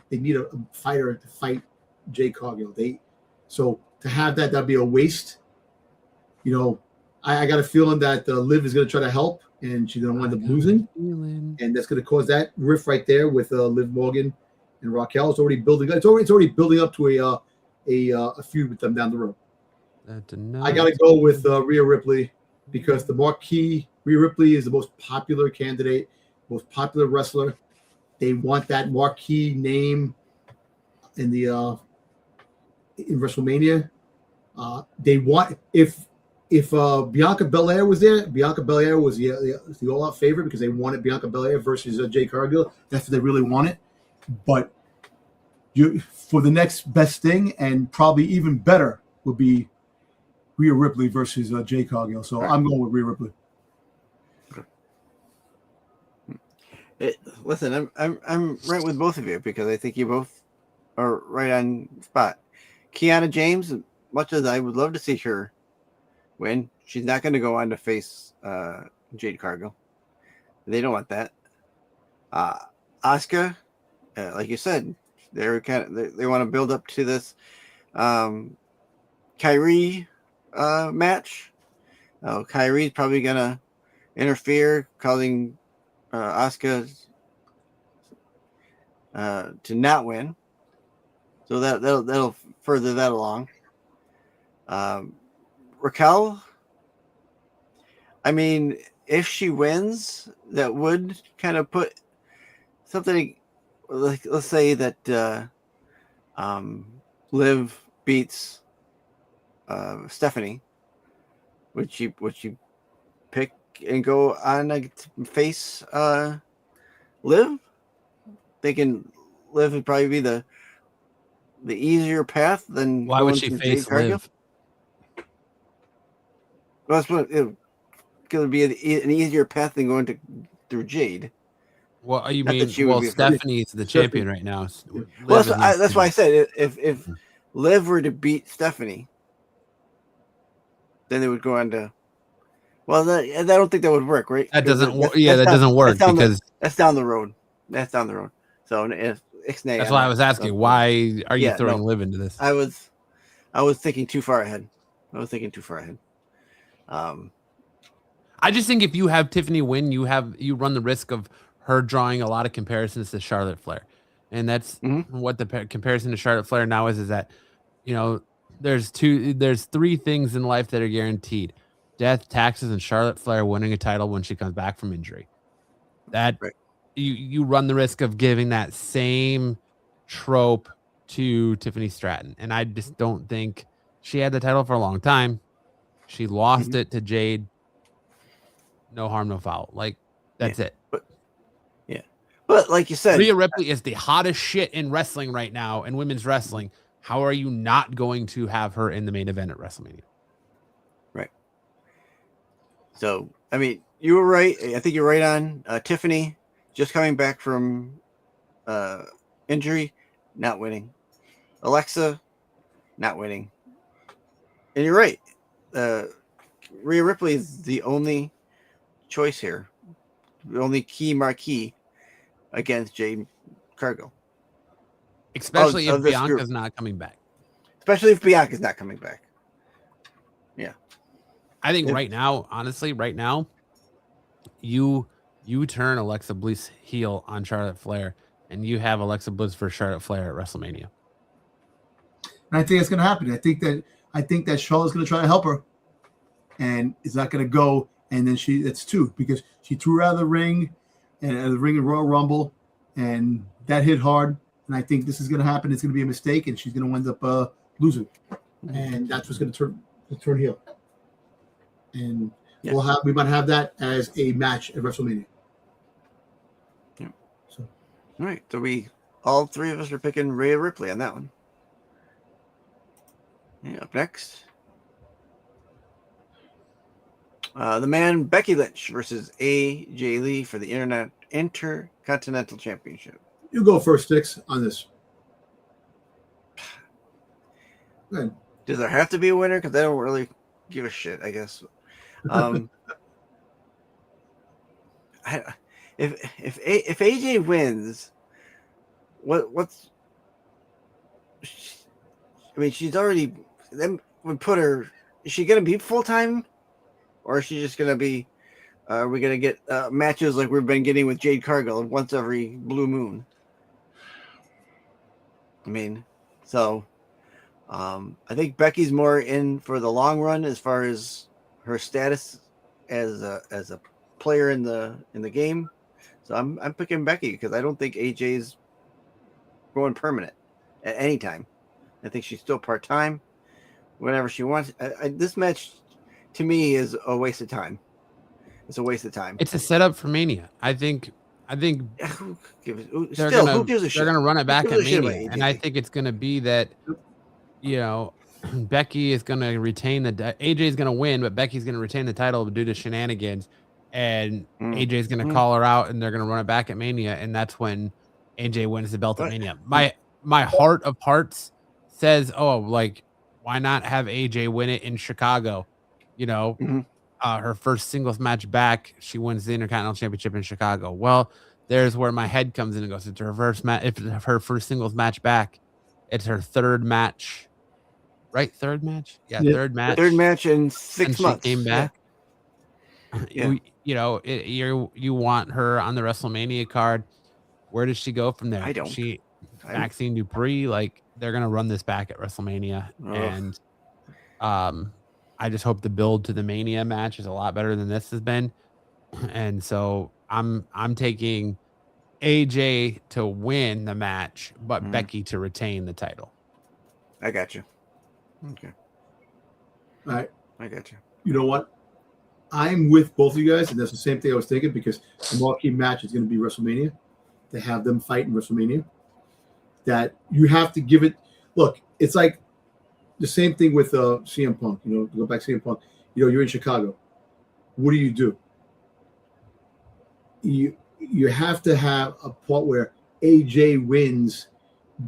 S2: fighter to fight Jade Cargill. So to have that'd be a waste. I got a feeling that Liv is going to try to help, and she's going to wind up losing, and that's going to cause that rift right there with Liv Morgan and Raquel. It's already building. It's already building up to a feud with them down the road. I got to go with Rhea Ripley because the marquee Rhea Ripley is the most popular candidate, most popular wrestler. They want that marquee name in WrestleMania. They want if Bianca Belair was there, Bianca Belair was the all-out favorite because they wanted Bianca Belair versus Jade Cargill. That's what they really wanted. But for the next best thing, and probably even better, would be Rhea Ripley versus Jade Cargill. So I'm going with Rhea Ripley.
S3: Listen, I'm right with both of you because I think you both are right on spot. Kiana James, much as I would love to see her win, she's not going to go on to face Jade Cargill. They don't want that. Asuka, like you said, they want to build up to this Kyrie match. Kyrie's probably going to interfere, causing Asuka to not win. So that'll further that along. Raquel, I mean, if she wins, that would kind of put something like, let's say that Liv beats Stephanie. Would she pick and go on to face Liv? Thinking Liv would probably be the easier path than
S1: why would she face Liv?
S3: Well, that's what it could be an easier path than going through Jade.
S1: Well, you mean Stephanie's the champion right now?
S3: Well, that's why I said if Liv were to beat Stephanie, then they would go on to. Well, I don't think that would work, right?
S1: That doesn't work. Yeah, that doesn't work because
S3: that's down the road. That's down the road. So if Ixnay,
S1: that's why I was asking. Why are you throwing Liv into this?
S3: I was thinking too far ahead.
S1: I just think if you have Tiffany win, you run the risk of her drawing a lot of comparisons to Charlotte Flair, and that's what the comparison to Charlotte Flair now is that there's three things in life that are guaranteed: death, taxes, and Charlotte Flair winning a title when she comes back from injury. That you run the risk of giving that same trope to Tiffany Stratton, and I just don't think she had the title for a long time. She lost it to Jade. No harm, no foul. Like that's it.
S3: But like you said,
S1: Rhea Ripley is the hottest shit in wrestling right now in women's wrestling. How are you not going to have her in the main event at WrestleMania?
S3: Right. So, I mean, you were right. I think you're right on. Tiffany just coming back from injury. not winning. Alexa, not winning. And you're right. Rhea Ripley is the only choice here. The only key marquee against Jade Cargill.
S1: Especially if Bianca's not coming back.
S3: Especially if Bianca's not coming back. Yeah.
S1: I think right now, honestly, you turn Alexa Bliss heel on Charlotte Flair, and you have Alexa Bliss for Charlotte Flair at WrestleMania.
S2: And I think it's going to happen. I think that Charlotte's going to try to help her, and it's not going to go. And then it's two, because she threw her out of the ring, and the ring of Royal Rumble, and that hit hard. And I think this is going to happen. It's going to be a mistake, and she's going to end up losing, and that's what's going to turn heel. And we might have that as a match at WrestleMania.
S3: Yeah. So, all right. So all three of us are picking Rhea Ripley on that one. Yeah, up next, the man Becky Lynch versus AJ Lee for the Intercontinental Championship.
S2: You go first, Sticks, on this.
S3: Good. Does there have to be a winner? Because I don't really give a shit, I guess. If AJ wins, what's? I mean, she's already. Then would put her. Is she gonna be full time, or is she just gonna be? Are we gonna get matches like we've been getting with Jade Cargill once every blue moon? I mean, so I think Becky's more in for the long run as far as her status as a player in the game. So I'm picking Becky because I don't think AJ's going permanent at any time. I think she's still part-time whenever she wants. This match to me is a waste of time. It's a waste of time.
S1: It's a setup for Mania. I think
S3: who gives a shit?
S1: They're gonna run it back at Mania, and I think it's gonna be that, Becky is gonna retain AJ is gonna win, but Becky's gonna retain the title due to shenanigans, and AJ is gonna call her out, and they're gonna run it back at Mania, and that's when AJ wins the belt at Mania. My heart of hearts says, why not have AJ win it in Chicago? Her first singles match back, she wins the Intercontinental Championship in Chicago. Well, there's where my head comes in and goes, it's her first match. If her first singles match back, it's her third match, right? Third match, third match.
S3: Third match in 6 months.
S1: She came back.
S3: Yeah.
S1: You want her on the WrestleMania card. Where does she go from there?
S3: I don't.
S1: Maxine Dupree, they're gonna run this back at WrestleMania, and I just hope the build to the Mania match is a lot better than this has been. And so I'm taking AJ to win the match, but Becky to retain the title.
S3: I got you. Okay.
S2: All right.
S3: I got you.
S2: You know what? I'm with both of you guys, and that's the same thing I was thinking, because the marquee match is going to be WrestleMania. To have them fight in WrestleMania. That you have to give it. Look, it's like the same thing with CM Punk. Go back to CM Punk. You're in Chicago. What do? You have to have a part where AJ wins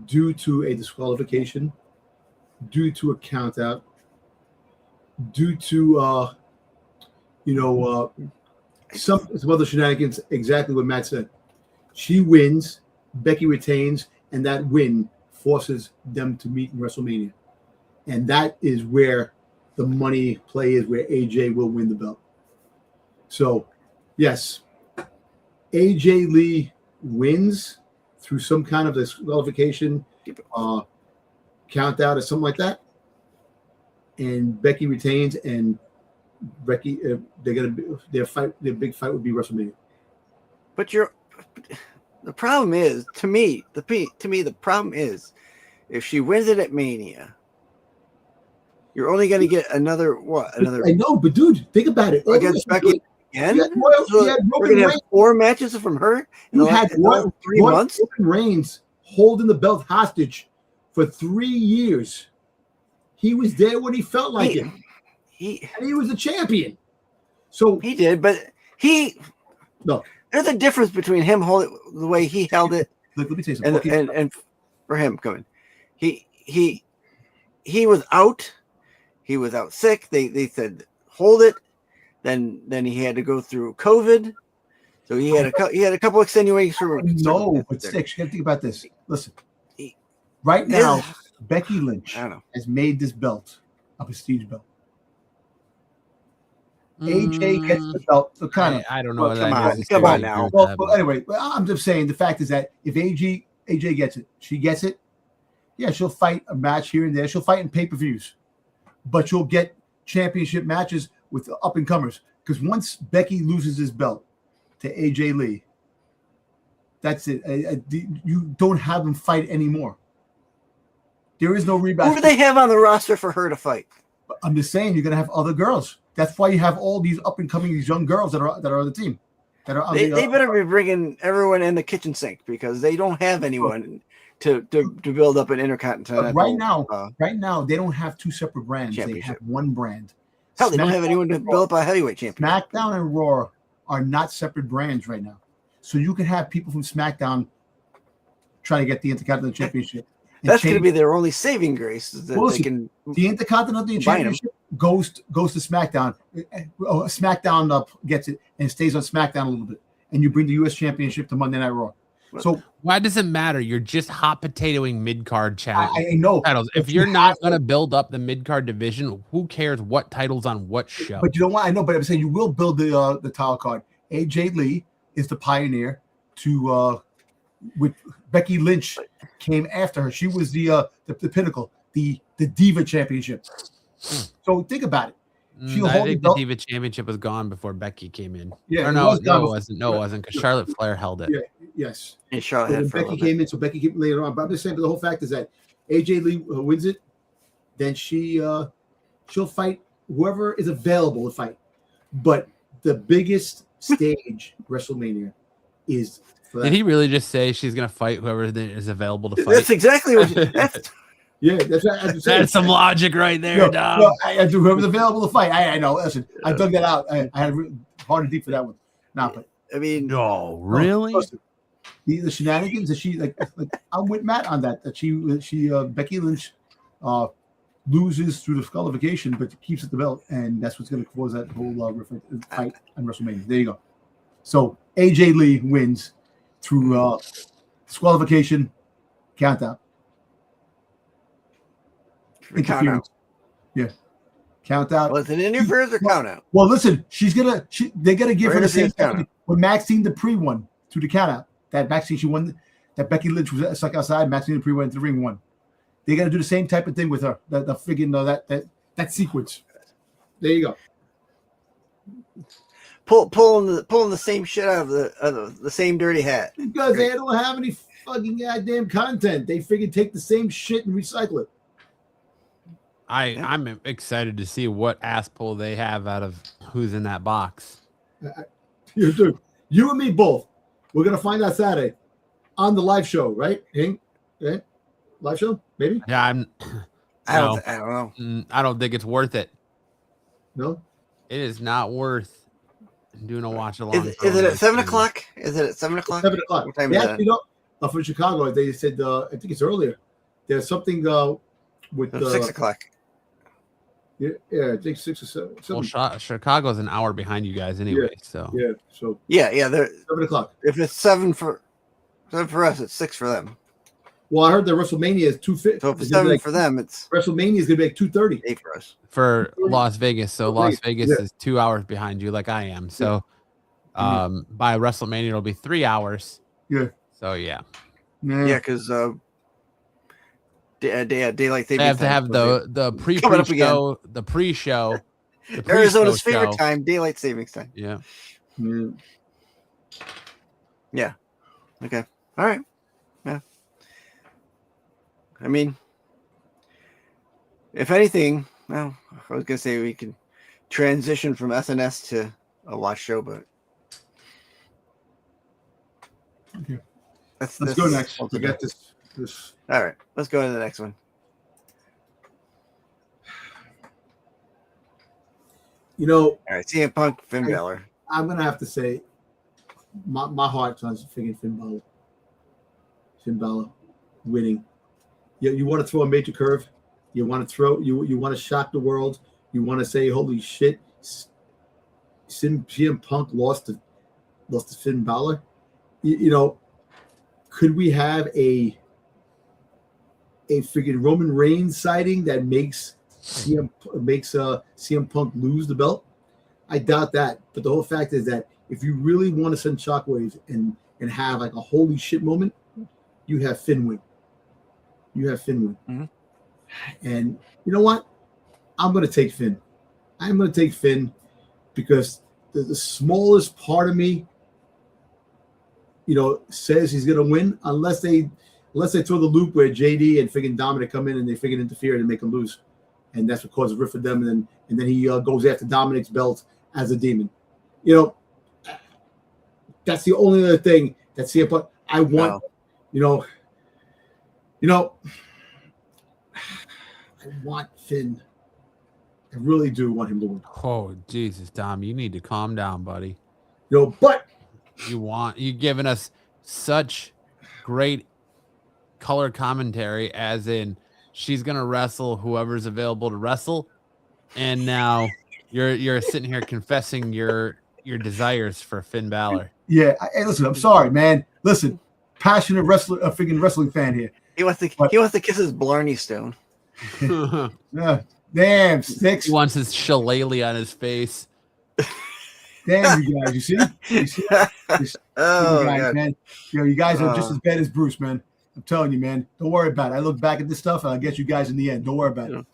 S2: due to a disqualification, due to a count out, due to some other shenanigans. Exactly what Matt said. She wins, Becky retains, and that win forces them to meet in WrestleMania. And that is where the money play is, where AJ will win the belt. So, yes, AJ Lee wins through some kind of disqualification, count out or something like that. And Becky retains, and Becky, their big fight would be WrestleMania.
S3: But the problem is, to me, the problem is, if she wins it at Mania, you're only going to get another.
S2: I know, but dude, think about it.
S3: Against Becky again? We're going to have 4 matches from her in the last 3 months?
S2: Roman Reigns holding the belt hostage for 3 years. He was there when he felt like it. And he was the champion. So
S3: he did, but no. There's a difference between him holding the way he held it.
S2: Let me tell you something.
S3: for him coming. He was out. He was out sick. They said hold it. Then he had to go through COVID. So he had a couple extenuating
S2: No, but Six, you got to think about this. Listen, right now, Becky Lynch has made this belt a prestige belt. AJ gets the belt. So
S1: I don't know.
S3: Come on now.
S2: Well, anyway, I'm just saying the fact is that if AJ gets it, she gets it. Yeah, she'll fight a match here and there. She'll fight in pay-per-views, but you'll get championship matches with the up-and-comers. Because once Becky loses this belt to AJ Lee, that's it. You don't have them fight anymore. There is no rematch.
S3: Who do they have on the roster for her to fight?
S2: I'm just saying you're going to have other girls. That's why you have all these up-and-coming, these young girls that are on the team.
S3: They better be bringing everyone in the kitchen sink because they don't have anyone to build up an intercontinental.
S2: Right now, they don't have two separate brands. They have one brand.
S3: Hell, they don't have anyone to build up a heavyweight champion.
S2: SmackDown and Raw are not separate brands right now. So you can have people from SmackDown trying to get the Intercontinental Championship.
S3: That's going to be their only saving grace. That
S2: they can the Intercontinental Championship goes to SmackDown. SmackDown gets it and stays on SmackDown a little bit. And you bring the U.S. Championship to Monday Night Raw. So
S1: why does it matter? You're just hot potatoing mid-card titles.
S2: I know.
S1: If you're not going to build up the mid-card division, who cares what titles on what show?
S2: But you know what? I know, but I'm saying you will build the title card. AJ Lee is the pioneer to with Becky Lynch came after her. She was the pinnacle, the Diva Championship. So think about it.
S1: I think the Diva Championship was gone before Becky came in.
S2: Yeah,
S1: no, it wasn't. No, it wasn't because Charlotte Flair held it.
S2: Yeah, yes.
S3: And Charlotte had
S2: Becky came in, so Becky came later on. But I'm just saying, but the whole fact is that AJ Lee wins it, then she'll fight whoever is available to fight. But the biggest stage, WrestleMania, is.
S1: Did he really just say she's gonna fight whoever is available to fight?
S3: That's exactly what.
S2: Yeah, that's
S1: some logic right there, Dom.
S2: No, I do whoever's available to fight. I know. Listen, I dug that out. I had hard and deep for that one. But
S3: I mean,
S1: no, really.
S2: Listen, the shenanigans that she like I'm with Matt on that. That she Becky Lynch loses through disqualification, but keeps at the belt, and that's what's going to cause that whole fight on WrestleMania. There you go. So AJ Lee wins through disqualification, count out.
S3: Interference.
S2: Yeah. Count out.
S3: Was it interference or count out?
S2: Well, listen, they're gonna give her the same thing when Maxine Dupree won through the count out. That Maxine, she won, that Becky Lynch was stuck outside, Maxine Dupree went into the ring, won. They're gonna do the same type of thing with her. The friggin' that sequence. There you go.
S3: Pulling the same shit out of the same dirty hat.
S2: Because they don't have any fucking goddamn content. They figured take the same shit and recycle it.
S1: I'm excited to see what ass pull they have out of who's in that box.
S2: You and me both. We're gonna find out Saturday on the live show, right? Hank? Yeah? Live show, maybe?
S1: Yeah,
S3: I don't know.
S1: I don't think it's worth it.
S2: No,
S1: it is not worth doing a watch along.
S3: Is it at 7 o'clock? Is it at 7 o'clock?
S2: 7 o'clock.
S3: What time
S2: is
S3: that?
S2: From Chicago, they said I think it's earlier. There's something with
S3: 6 o'clock.
S2: Yeah, I think 6 or 7.
S1: Well, Chicago's an hour behind you guys anyway, so
S3: yeah, they're
S2: 7 o'clock.
S3: If it's 7 for us, it's 6 for them.
S2: Well, I heard that WrestleMania is 2:50.
S3: So if it's 7 for them, it's
S2: WrestleMania is gonna be like 2:30.
S3: 8 for us
S1: for Las Vegas. So Las Vegas is 2 hours behind you, like I am. So, by WrestleMania it'll be 3 hours.
S2: Yeah.
S1: So yeah,
S3: because daylight savings.
S1: They have to have the pre-show, the pre-show,
S3: Arizona's favorite time, daylight savings time.
S1: Yeah.
S3: Yeah. Okay. All right. Yeah. I mean, if anything, well, I was gonna say we can transition from SNS to a watch show, but
S2: okay. Let's go next. We got this.
S3: All right, let's go to the next one.
S2: All
S3: right, CM Punk, Finn Balor.
S2: I'm gonna have to say, my heart's on figuring Finn Balor winning You want to throw a major curve. You want you want to shock the world. You want to say, holy shit, CM Punk lost to Finn Balor. Could we have a freaking Roman Reigns sighting that makes CM Punk lose the belt? I doubt that. But the whole fact is that if you really want to send shockwaves and have like a holy shit moment, you have Finn win.
S3: Mm-hmm.
S2: And you know what? I'm going to take Finn. I'm going to take Finn because the smallest part of me, says he's going to win unless they throw the loop where JD and friggin' Dominic come in and they friggin' interfere and make him lose. And that's what causes a rift for them. And then he goes after Dominic's belt as a demon. That's the only other thing that CM Punk I want. Wow. I want Finn. I really do want him to win.
S1: Oh, Jesus, Dom, you need to calm down, buddy.
S2: But
S1: you've given us such great color commentary, as in she's gonna wrestle whoever's available to wrestle, and now you're sitting here confessing your desires for Finn Balor.
S2: Yeah, hey, listen, I'm sorry, man. Listen, passionate wrestler, a freaking wrestling fan here.
S3: He wants to kiss his Blarney Stone.
S2: Yeah, damn, Sticks.
S1: He wants his shillelagh on his face.
S2: Damn, you guys, you see? Oh, guys, man. You guys are just as bad as Bruce, man. I'm telling you, man. Don't worry about it. I look back at this stuff and I'll get you guys in the end. Don't worry about it.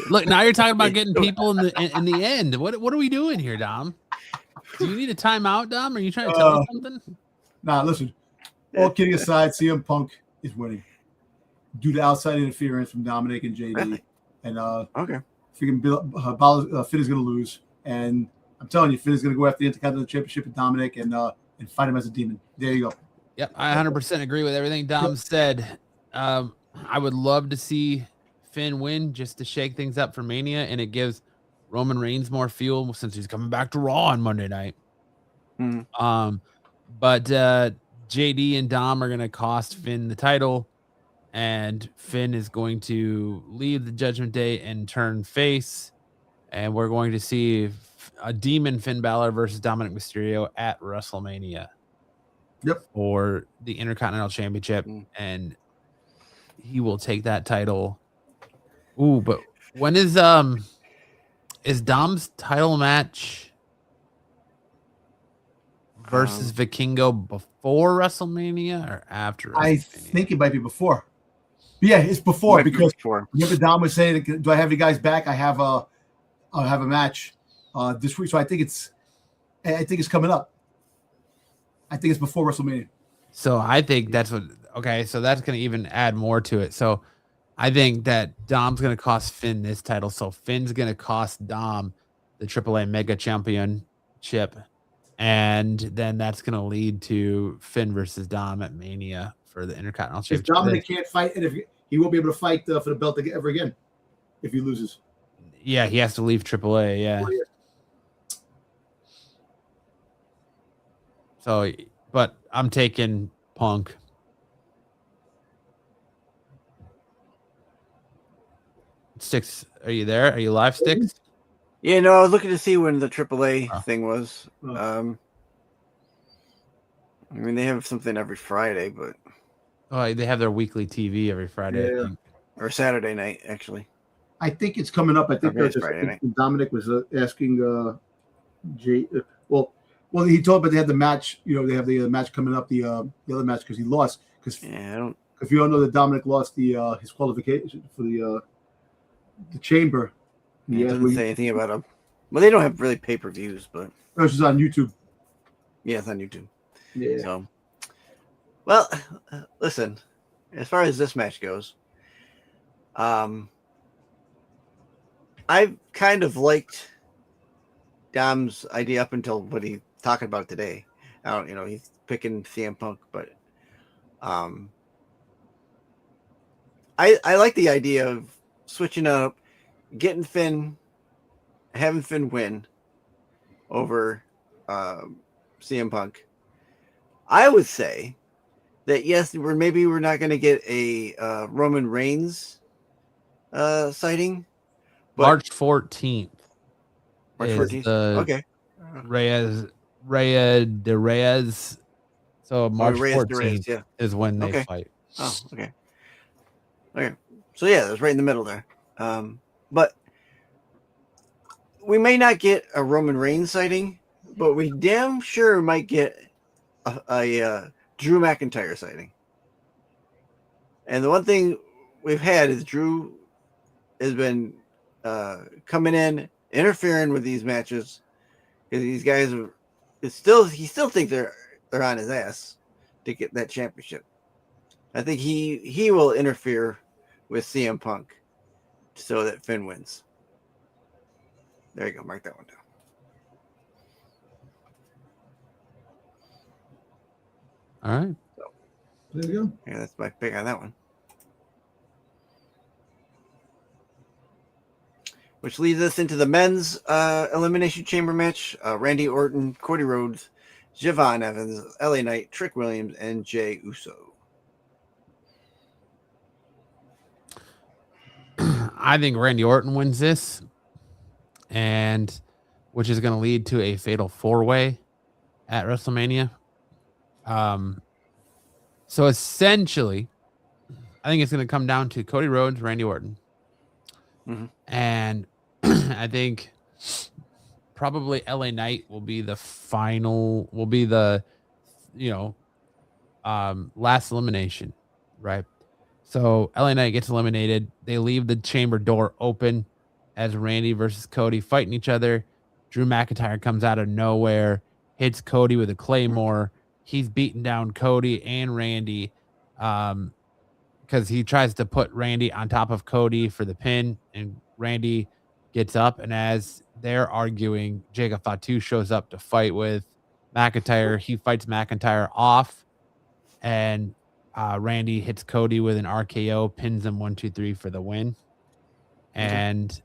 S1: Look, now you're talking about getting people in the end. What are we doing here, Dom? Do you need a timeout, Dom? Are you trying to tell us something?
S2: Nah, listen. All kidding aside, CM Punk is winning due to outside interference from Dominic and JD.
S3: Really?
S2: And
S3: okay,
S2: Finn is going to lose. And I'm telling you, Finn is going to go after the Intercontinental Championship with Dominic and fight him as a demon. There you go.
S1: Yep, I 100% agree with everything Dom said. I would love to see Finn win just to shake things up for Mania, and it gives Roman Reigns more fuel since he's coming back to Raw on Monday night.
S3: Mm-hmm.
S1: But JD and Dom are going to cost Finn the title, and Finn is going to leave the Judgment Day and turn face, and we're going to see a demon Finn Balor versus Dominic Mysterio at WrestleMania.
S2: Yep.
S1: For the Intercontinental Championship, and he will take that title. Ooh, but when is Dom's title match versus Vikingo before WrestleMania or after WrestleMania?
S2: I think it might be before. Yeah, it's before because remember Dom was saying, "Do I have you guys back? I'll have a match this week." So I think it's coming up. I think it's before WrestleMania.
S1: So I think that's what. Okay, so that's going to even add more to it. So I think that Dom's going to cost Finn this title. So Finn's going to cost Dom the AAA Mega Championship, and then that's going to lead to Finn versus Dom at Mania for the Intercontinental Championship.
S2: If Dominic can't fight, and if he won't be able to fight for the belt ever again, if he loses.
S1: Yeah, he has to leave AAA. Yeah. So, but I'm taking Punk. Sticks, are you there? Are you live, Sticks?
S3: Yeah, no, I was looking to see when the AAA thing was. I mean, they have something every Friday, but
S2: they
S1: have their weekly TV every Friday, I think.
S3: Or Saturday night, actually.
S2: I think it's coming up. I think Dominic was asking Jay. Well, he told, but they had the match. They have the match coming up. The other match because he lost. Because if you don't know that Dominic lost his qualification for the chamber.
S3: It doesn't say anything about him. Well, they don't have really pay-per-views, but
S2: it's just on YouTube.
S3: Yeah, it's on YouTube.
S2: Yeah.
S3: So, well, listen. As far as this match goes, I've kind of liked Dom's idea up until what he's talking about today. He's picking CM Punk, but I like the idea of switching up, getting Finn, having Finn win over CM Punk. I would say that yes, we're not going to get a Roman Reigns sighting, but
S1: March 14th
S3: March
S1: is
S3: 14th.
S1: the
S3: Okay.
S1: Reyes de Reyes. So March
S3: Reyes de
S1: 14th
S3: Reyes, yeah.
S1: is when they
S3: Okay.
S1: fight.
S3: Oh, okay. Okay. So yeah, that's right in the middle there. But we may not get a Roman Reigns sighting, but we damn sure might get a Drew McIntyre sighting. And the one thing we've had is Drew has been coming in, interfering with these matches because these guys he still think they're on his ass to get that championship. I think he will interfere with CM Punk so that Finn wins. There you go. Mark that one down.
S1: All right.
S2: So, there you go.
S3: Yeah, that's my pick on that one. Which leads us into the men's Elimination Chamber match. Randy Orton, Cody Rhodes, Javon Evans, LA Knight, Trick Williams, and Jey Uso.
S1: I think Randy Orton wins this, and which is going to lead to a fatal 4-way at WrestleMania. So essentially, I think it's going to come down to Cody Rhodes, Randy Orton.
S3: Mm-hmm.
S1: And I think probably LA Knight will be the final, last elimination, right? So LA Knight gets eliminated. They leave the chamber door open as Randy versus Cody fighting each other. Drew McIntyre comes out of nowhere, hits Cody with a Claymore. He's beating down Cody and Randy because he tries to put Randy on top of Cody for the pin, and Randy gets up. And as they're arguing, Jacob Fatu shows up to fight with McIntyre. He fights McIntyre off, and Randy hits Cody with an RKO, pins him 1, 2, 3 for the win. And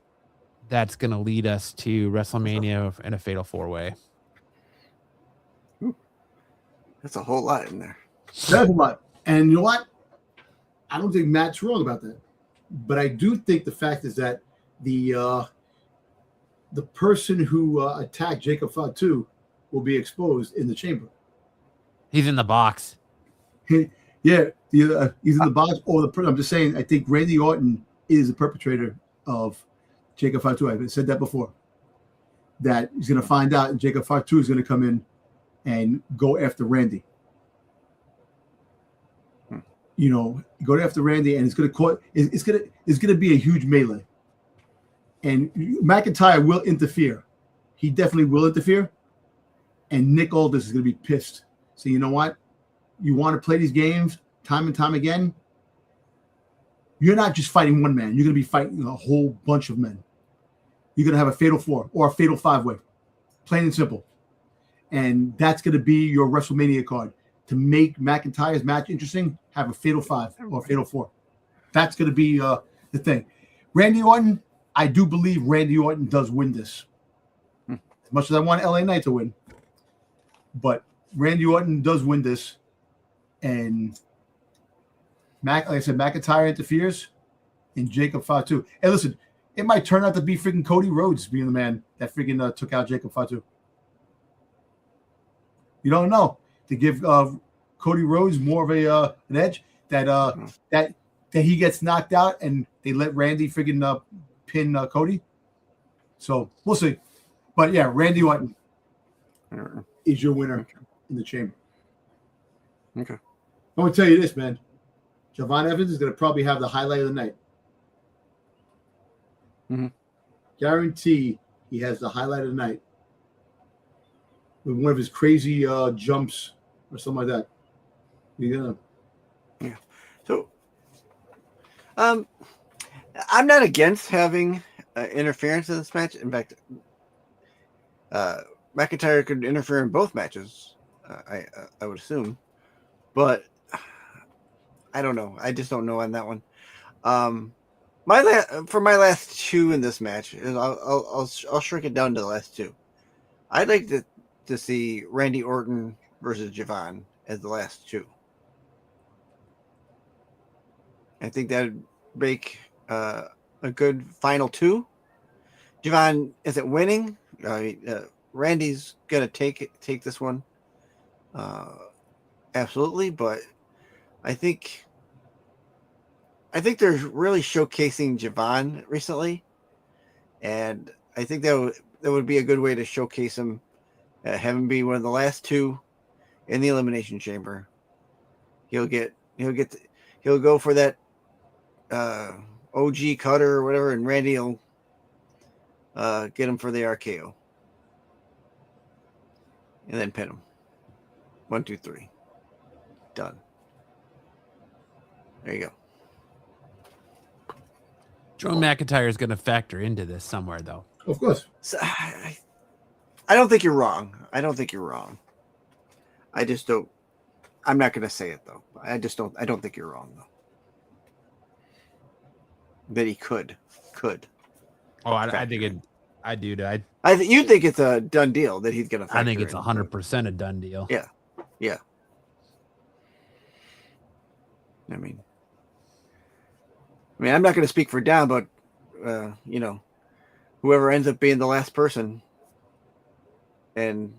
S1: that's going to lead us to WrestleMania in a fatal 4-way.
S3: That's a whole lot in there.
S2: That's a lot. And you know what? I don't think Matt's wrong about that. But I do think the fact is that the person who attacked Jacob Fatu will be exposed in the chamber.
S1: He's in the box.
S2: Yeah, he's in the box. Or the person. I'm just saying. I think Randy Orton is the perpetrator of Jacob Fatu. I've said that before. That he's going to find out, and Jacob Fatu is going to come in and go after Randy. You know, go after Randy, and it's going to be a huge melee. And McIntyre will interfere. He definitely will interfere. And Nick Aldis is going to be pissed. So you know what? You want to play these games time and time again? You're not just fighting one man. You're going to be fighting a whole bunch of men. You're going to have a fatal 4 or a fatal 5-way. Plain and simple. And that's going to be your WrestleMania card. To make McIntyre's match interesting, have a fatal 5 or a fatal 4. That's going to be the thing. Randy Orton, I do believe Randy Orton does win this. As much as I want LA Knight to win. But Randy Orton does win this. And like I said, McIntyre interferes and Jacob Fatu. And listen, it might turn out to be freaking Cody Rhodes being the man that freaking took out Jacob Fatu. You don't know. To give Cody Rhodes more of an edge, that he gets knocked out and they let Randy freaking pin Cody. So we'll see. But yeah, Randy Orton is your winner in the chamber.
S3: Okay.
S2: I'm going to tell you this, man. Javon Evans is going to probably have the highlight of the night.
S3: Mm-hmm.
S2: Guarantee he has the highlight of the night with one of his crazy jumps or something like that.
S3: Yeah. So, I'm not against having interference in this match. In fact, McIntyre could interfere in both matches. I would assume, but I don't know. I just don't know on that one. For my last two in this match, and I'll shrink it down to the last two. I'd like to see Randy Orton versus Javon as the last two. I think that would make a good final two. Javon isn't winning. Randy's gonna take this one, absolutely. But I think they're really showcasing Javon recently, and I think that would be a good way to showcase him, have him be one of the last two in the Elimination Chamber. He'll go for that OG cutter or whatever, and Randy will get him for the RKO. And then pin him. 1, 2, 3. Done. There you go.
S1: Drew McIntyre is going to factor into this somewhere, though.
S2: Of course.
S3: So, I don't think you're wrong. I don't just don't. I'm not going to say it, though. I don't think you're wrong, though. That he could.
S1: Oh, I think it. I do.
S3: You think it's a done deal that he's going to.
S1: I think it's 100% a done deal.
S3: Yeah. I mean, I'm not going to speak for Dom, but whoever ends up being the last person and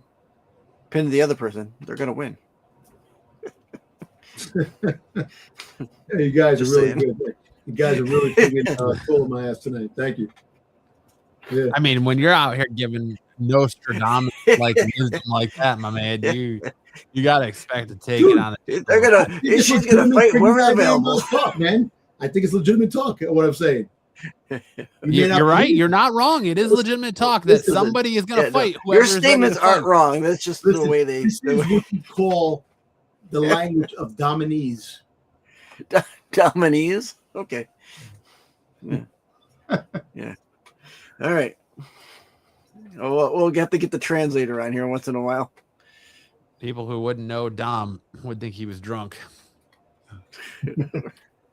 S3: pin the other person, they're going to win.
S2: Hey, you guys are really good. You guys are really pulling my ass tonight. Thank you. Yeah.
S1: I mean, when you're out here giving Nostradamus like wisdom like that, my man, you got to expect to take it on.
S3: She's gonna fight whoever's available.
S2: Talk, man. I think it's legitimate talk. What I'm saying.
S1: You're right. You're not wrong. It is legitimate talk that somebody is going to fight.
S3: No, your statements aren't wrong. That's just the way they.
S2: This is what you call the language of dominees.
S3: Dominees? Okay. Yeah. Yeah. All right. We'll have to get the translator on here once in a while.
S1: People who wouldn't know Dom would think he was drunk.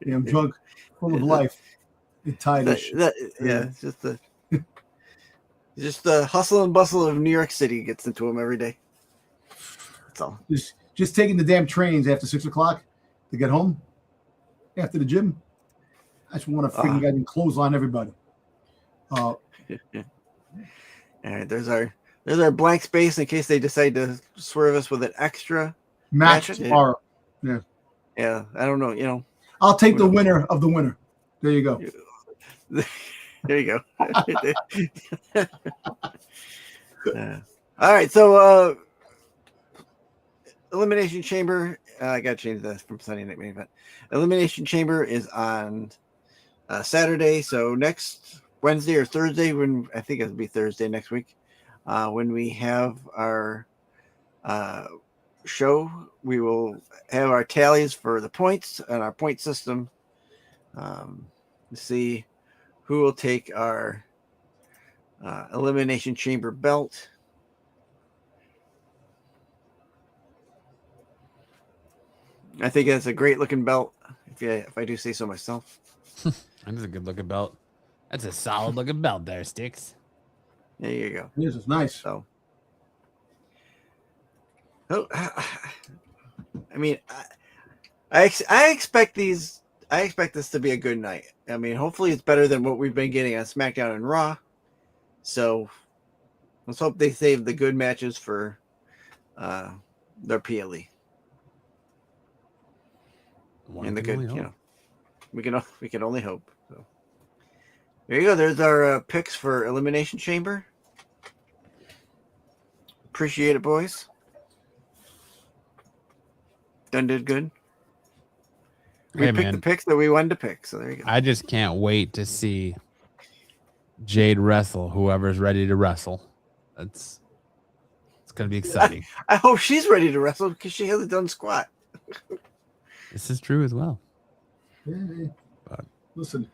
S2: Yeah, I'm drunk, full of life. It's
S3: just the hustle and bustle of New York City gets into him every day. That's all.
S2: Just taking the damn trains after 6 o'clock to get home after the gym. I just want to freaking get in clothesline everybody.
S3: All right, there's our blank space in case they decide to swerve us with an extra
S2: match tomorrow. Yeah.
S3: Yeah, I don't know.
S2: I'll take the winner of the winner. There you go.
S3: There you go. All right, so Elimination Chamber. I got to change that from Sunday Night Main Event. Elimination Chamber is on Saturday, so next Wednesday or Thursday, when I think it'll be Thursday next week, when we have our show, we will have our tallies for the points and our point system to see who will take our Elimination Chamber belt. I think that's a great looking belt, if I do say so myself.
S1: That is a good looking belt. That's a solid looking belt there, Sticks.
S3: There you go.
S2: This is nice.
S3: So, I mean, I expect these. I expect this to be a good night. I mean, hopefully it's better than what we've been getting on SmackDown and Raw. So let's hope they save the good matches for their PLE. And the good, we can only hope. So there you go. There's our picks for Elimination Chamber. Appreciate it, boys. Done did good. We picked the picks that we wanted to pick. So there you go.
S1: I just can't wait to see Jade wrestle whoever's ready to wrestle. It's going to be exciting.
S3: I hope she's ready to wrestle because she hasn't done squat.
S1: This is true as well.
S2: Yeah. But listen,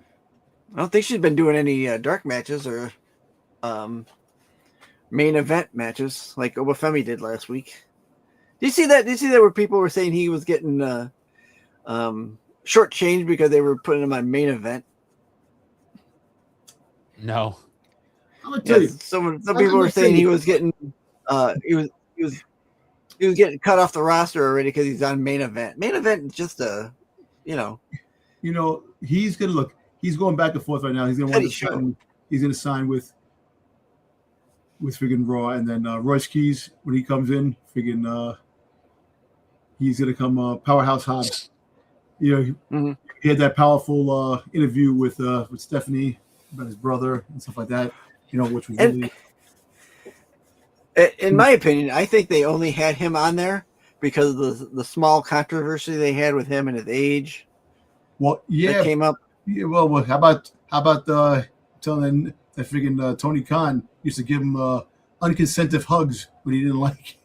S3: I don't think she's been doing any dark matches or main event matches like Obafemi did last week. Did you see that? Did you see that where people were saying he was getting shortchanged because they were putting him on main event?
S1: No.
S2: I'm gonna tell you.
S3: Some people were saying he was getting he was getting cut off the roster already because he's on main event. Main event is just a
S2: you know, he's gonna look. He's going back and forth right now. He's gonna want to sign. He's gonna sign with friggin' Raw, and then Royce Keys when he comes in, friggin' he's gonna come Powerhouse Hobbs. You know, he had that powerful interview with Stephanie about his brother and stuff like that. You know, which was really.
S3: In my opinion, I think they only had him on there because of the small controversy they had with him and his age.
S2: Well, yeah,
S3: that came up.
S2: Yeah, well, how about telling that friggin' Tony Khan used to give him unconsented hugs when he didn't like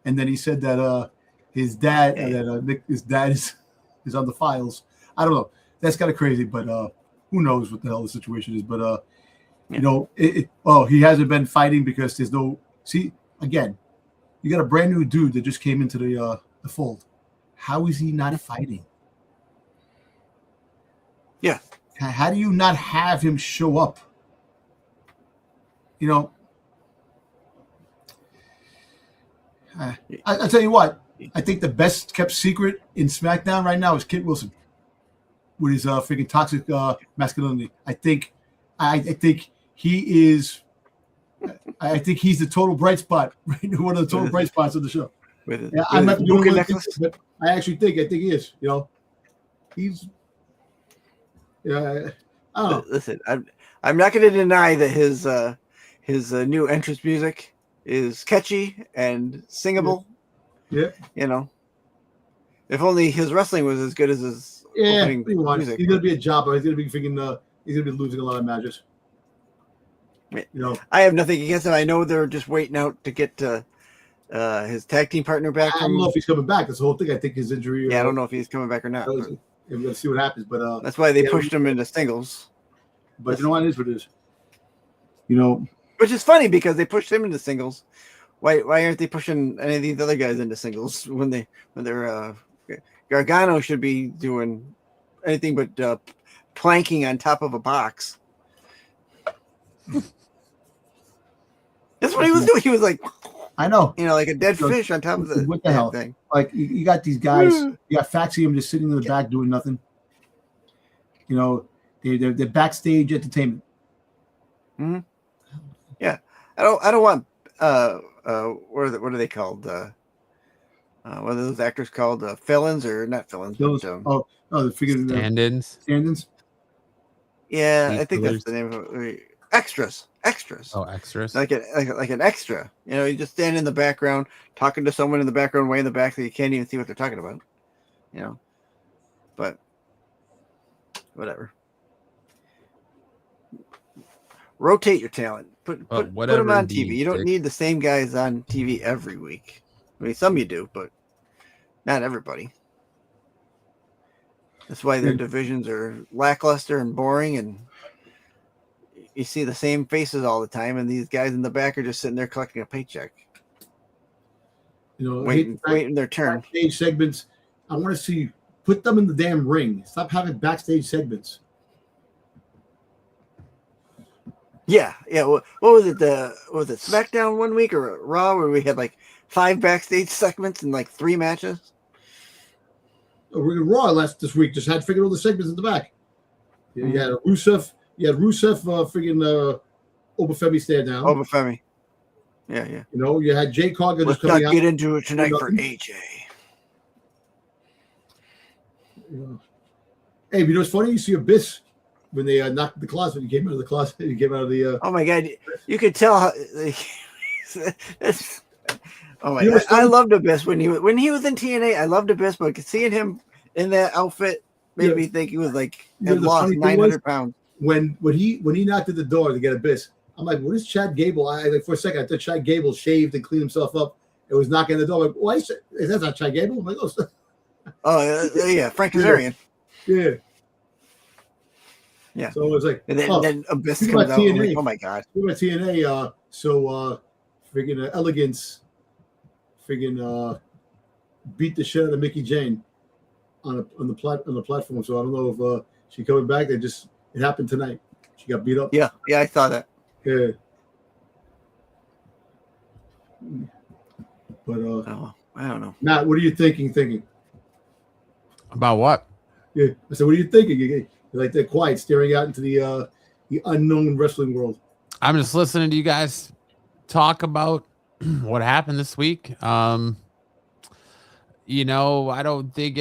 S2: and then he said that his dad his dad is on the files. I don't know. That's kind of crazy, but who knows what the hell the situation is? But you know, he hasn't been fighting because there's no. See, again, you got a brand new dude that just came into the fold. How is he not fighting?
S3: Yeah.
S2: How do you not have him show up? You know, I'll tell you what. I think the best kept secret in SmackDown right now is Kit Wilson with his freaking toxic masculinity. I think he is. I think he's the total bright spot, right? One of the total bright spots of the show. I'm not doing it, but I think he is. You know, he's. Yeah, I don't know.
S3: Listen, I'm not going to deny that his new entrance music is catchy and singable.
S2: Yeah.
S3: You know, if only his wrestling was as good as his opening music.
S2: He's going to be a jobber. He's going to be freaking. He's going to be losing a lot of matches.
S3: You know, I have nothing against him. I know they're just waiting out to get his tag team partner back.
S2: I don't know if he's coming back. That's the whole thing. I think his injury.
S3: Yeah, I don't know if he's coming back or not.
S2: Let's see what happens. But
S3: that's why they pushed him into singles.
S2: But you know what it is? What it is. You know,
S3: which is funny because they pushed him into singles. Why aren't they pushing any of these other guys into singles when they're Gargano should be doing anything but planking on top of a box. That's what he was doing. He was like,
S2: I know,
S3: you know, like a dead fish on top of the
S2: what the hell
S3: thing.
S2: Like you got these guys, you got Faxium just sitting in the back doing nothing. You know, they're backstage entertainment.
S3: Mm-hmm. Yeah, I don't want what are they called? What are those actors called? Felons or not felons?
S2: But, the figure
S1: stand-ins.
S2: Stand-ins.
S3: Yeah, I think that's the name of it. Extras.
S1: Oh, extras.
S3: Like an extra. You know, you just stand in the background talking to someone in the background way in the back that you can't even see what they're talking about. You know. But whatever. Rotate your talent. Put them on TV. You don't need the same guys on TV every week. I mean, some you do, but not everybody. That's why their divisions are lackluster and boring, and you see the same faces all the time, and these guys in the back are just sitting there collecting a paycheck.
S2: You know,
S3: waiting their turn.
S2: Backstage segments. I want to see. Put them in the damn ring. Stop having backstage segments.
S3: Yeah. What was it? Was it SmackDown one week or Raw where we had like 5 backstage segments and like 3 matches?
S2: We're Raw this week. Just had figured all the segments in the back. You had Rusev. You had Rusev freaking Obafemi stand down.
S3: Obafemi. Yeah.
S2: You know, you had Jay Cargill
S3: just coming out. Let's not get into it tonight for AJ.
S2: Hey, you know what's funny? You see Abyss when they knocked the closet. He came out of the closet. He came out of the.
S3: Oh my God! You could tell. Oh my God! I loved Abyss when he was in TNA. I loved Abyss, but seeing him in that outfit made me think he was like had lost 900 pounds.
S2: When he knocked at the door to get Abyss, I'm like, what is Chad Gable? For a second, I thought Chad Gable shaved and cleaned himself up. It was knocking at the door. I'm like, why is that not Chad Gable? I'm like,
S3: oh yeah, Frank Kazarian. Yeah.
S2: So it was like,
S3: and then Abyss comes out. Like, oh my God.
S2: About TNA. Friggin' Elegance, friggin' beat the shit out of Mickey Jane on the platform. So I don't know if she coming back. It happened tonight. She got beat up.
S3: Yeah, I saw that.
S2: Yeah. But
S3: I don't know.
S2: Matt, what are you thinking?
S1: About what?
S2: Yeah. I said, what are you thinking? You're like that quiet, staring out into the unknown wrestling world.
S1: I'm just listening to you guys talk about what happened this week. I don't think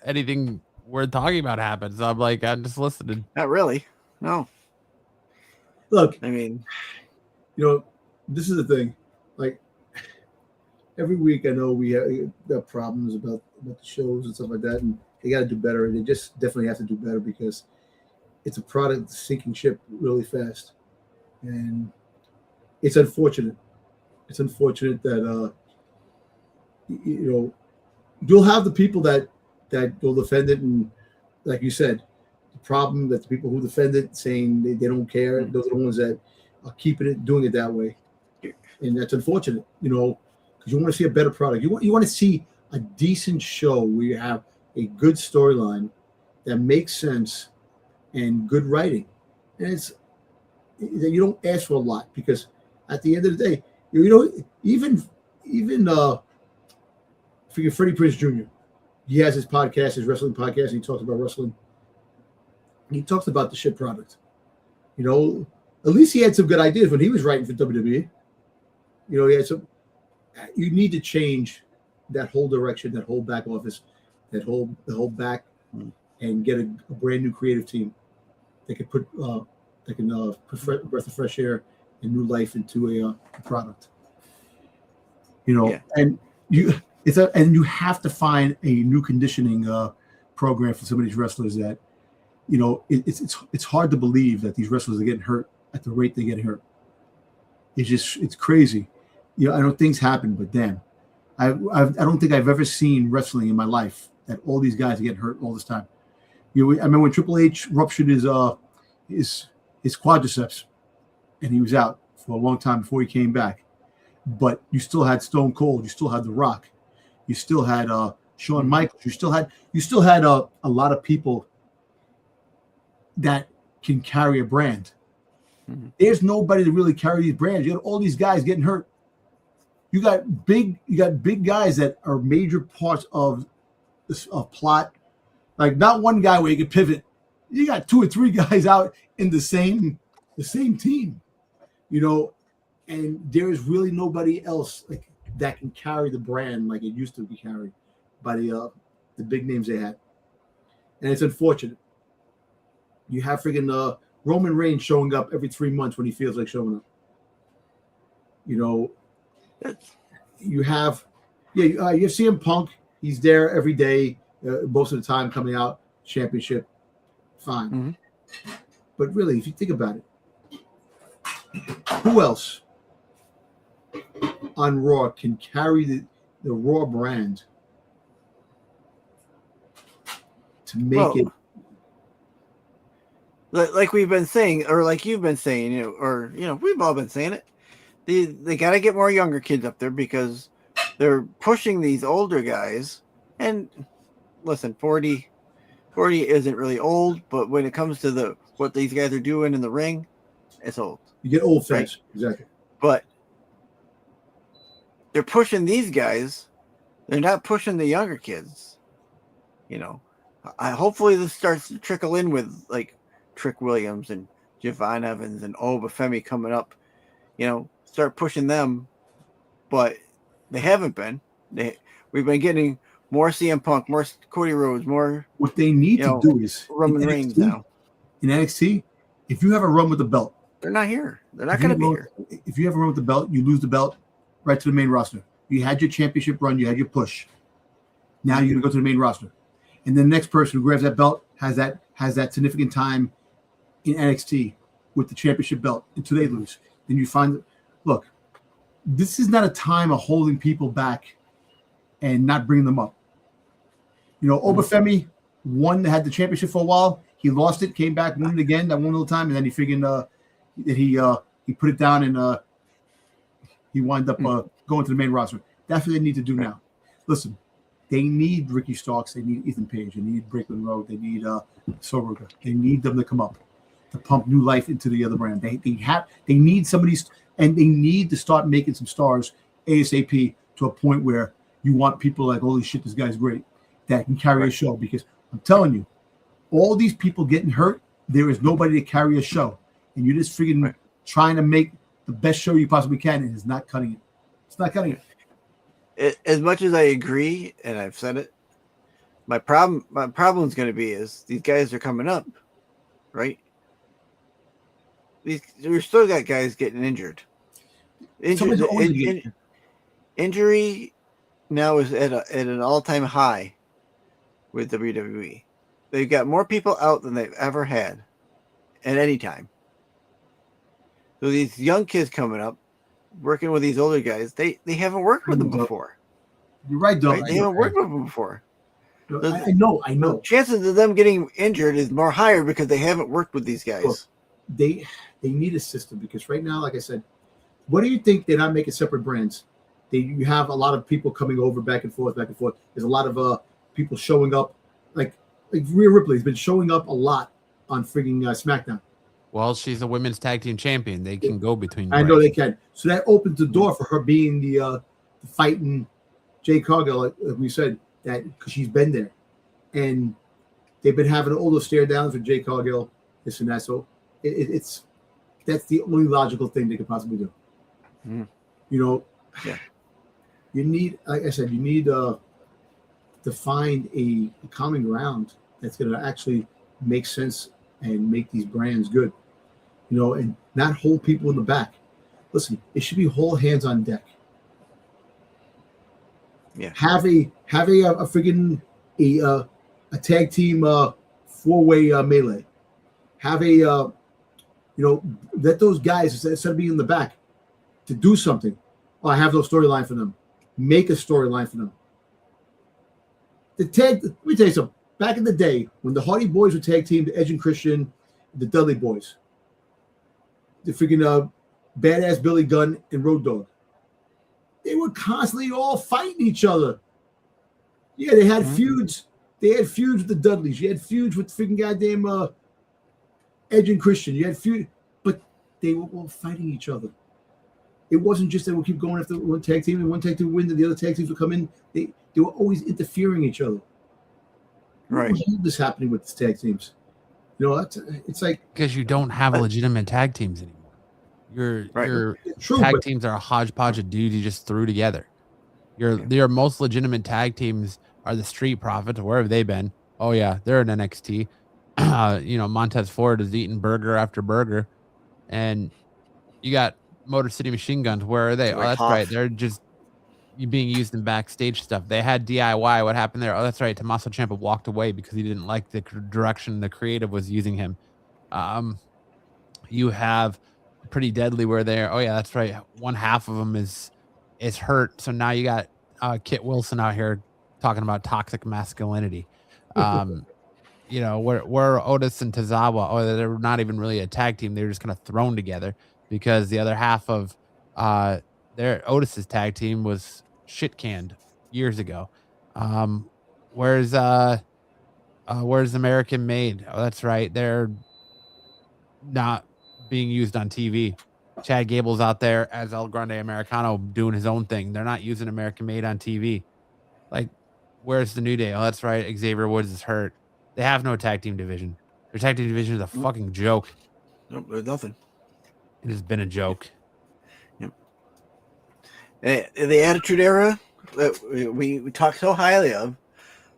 S1: anything worth talking about happened. So I'm just listening.
S3: Not really. No.
S2: Look,
S3: I mean,
S2: this is the thing. Like every week, I know we have problems about the shows and stuff like that, and they got to do better. And they just definitely have to do better because it's a product that's sinking ship really fast, and it's unfortunate. It's unfortunate that you'll have the people that will defend it, and like you said, the problem that the people who defend it saying they don't care. Those are the ones that are keeping it, doing it that way, and that's unfortunate. Because you want to see a better product. You want to see a decent show where you have a good storyline that makes sense and good writing, and it's you don't ask for a lot because at the end of the day, even Freddie Prinze Jr. He has his podcast, his wrestling podcast, and he talks about wrestling. He talks about the shit product. At least he had some good ideas when he was writing for WWE. He had some. You need to change that whole direction, that whole back office, the whole back, and get a brand new creative team that can put put breath of fresh air and new life into a product. And you have to find a new conditioning program for some of these wrestlers that, it's hard to believe that these wrestlers are getting hurt at the rate they get hurt. It's crazy. I know things happen, but damn, I don't think I've ever seen wrestling in my life that all these guys are getting hurt all this time. I remember when Triple H ruptured his quadriceps, and he was out for a long time before he came back. But you still had Stone Cold, you still had The Rock, you still had Shawn Michaels, you still had a lot of people that can carry a brand. Mm-hmm. There's nobody to really carry these brands. You got all these guys getting hurt. You got big guys that are major parts of plot. Like not one guy where you can pivot. You got 2 or 3 guys out in the same team, and there's really nobody else that can carry the brand like it used to be carried by the big names they had. And it's unfortunate. You have friggin' Roman Reigns showing up every 3 months when he feels like showing up. You have CM Punk. He's there every day, most of the time coming out championship. Fine. Mm-hmm. But really, if you think about it, who else on Raw can carry the Raw brand to make it?
S3: Like we've been saying, or like you've been saying, we've all been saying it. They got to get more younger kids up there because they're pushing these older guys. And listen, 40 isn't really old, but when it comes to what these guys are doing in the ring, it's old.
S2: You get old fast, right? Exactly.
S3: But they're pushing these guys. They're not pushing the younger kids. Hopefully this starts to trickle in with like Trick Williams and Javon Evans and Obafemi coming up. Start pushing them, but they haven't been. We've been getting more CM Punk, more Cody Rhodes, more.
S2: What they need to do is
S3: Roman Reigns now.
S2: In NXT, if you have a run with the belt,
S3: they're not here. They're not going to be here.
S2: If you have a run with the belt, you lose the belt right to the main roster. You had your championship run, you had your push. Now you're going to go to the main roster, and the next person who grabs that belt has that significant time in NXT with the championship belt until they lose. Then you find, look, this is not a time of holding people back and not bringing them up. Obafemi had the championship for a while. He lost it, came back, won it again that one little time, and then he figured that he put it down and he wound up going to the main roster. That's what they need to do now. Listen, they need Ricky Starks, they need Ethan Page, they need Brooklyn Road, they need Soruga. They need them to come up to pump new life into the other brand. They need somebody, and they need to start making some stars ASAP to a point where you want people like, holy shit, this guy's great, that can carry a show. Because I'm telling you, all these people getting hurt, there is nobody to carry a show. And you're just freaking trying to make the best show you possibly can, and it's not cutting it. It's not cutting
S3: it. As much as I agree, and I've said it, my problem is going to be is these guys are coming up, right? We've still got guys getting injured. Injury now is at an all-time high with WWE. They've got more people out than they've ever had at any time. So these young kids coming up, working with these older guys, they haven't worked with them before.
S2: You're right, though.
S3: Right? They haven't worked with them before.
S2: I know.
S3: The chances of them getting injured is more higher because they haven't worked with these guys.
S2: Look, they need a system because right now, like I said, what do you think they're not making separate brands? You have a lot of people coming over back and forth. There's a lot of people showing up, like Rhea Ripley's been showing up a lot on frigging SmackDown.
S1: Well, she's a women's tag team champion. They can go between.
S2: I know they can. So that opens the door for her being the fighting Jay Cargill, like we said, that because she's been there, and they've been having all those stare downs with Jay Cargill, this and that. So that's the only logical thing they could possibly do.
S3: Mm.
S2: You know,
S3: yeah.
S2: You need, like I said, to find a common ground that's going to actually make sense and make these brands good, you know, and not hold people in the back. Listen, it should be whole hands on deck.
S3: Yeah.
S2: Have a friggin' a tag team 4-way melee. Have let those guys instead of being in the back to do something. Oh, I have no storyline for them. Make a storyline for them. Let me tell you something. Back in the day, when the Hardy Boys were tag team, the Edge and Christian, the Dudley Boys, the freaking badass Billy Gunn and Road Dogg, they were constantly all fighting each other. Yeah, they had feuds. They had feuds with the Dudleys. You had feuds with freaking goddamn Edge and Christian. You had feuds, but they were all fighting each other. It wasn't just they would keep going after one tag team and one tag team would win, and the other tag teams would come in. They were always interfering each other.
S3: Right.
S2: What is this happening with the tag teams? You know, it's like
S1: because you don't have legitimate tag teams anymore. Your tag teams are a hodgepodge of dudes you just threw together. Your most legitimate tag teams are the Street Profits, wherever they've been. Oh yeah, they're in NXT. Montez Ford is eating burger after burger, and you got Motor City Machine Guns. Where are they? Oh, that's right. They're just being used in backstage stuff. They had DIY. What happened there? Oh, that's right. Tommaso Ciampa walked away because he didn't like the direction the creative was using him. You have Pretty Deadly where they're, oh yeah, that's right. One half of them is hurt. So now you got Kit Wilson out here talking about toxic masculinity. Where Otis and Tozawa, they're not even really a tag team. They're just kind of thrown together because the other half of their Otis's tag team was shit canned years ago. Where's American Made? Oh, that's right. They're not being used on TV. Chad Gable's out there as El Grande Americano doing his own thing. They're not using American Made on TV. Like, where's the New Day? Oh, that's right. Xavier Woods is hurt. They have no tag team division. Their tag team division is a fucking joke.
S3: Nope, there's nothing.
S1: It has been a joke.
S3: Yep. The Attitude Era that we talked so highly of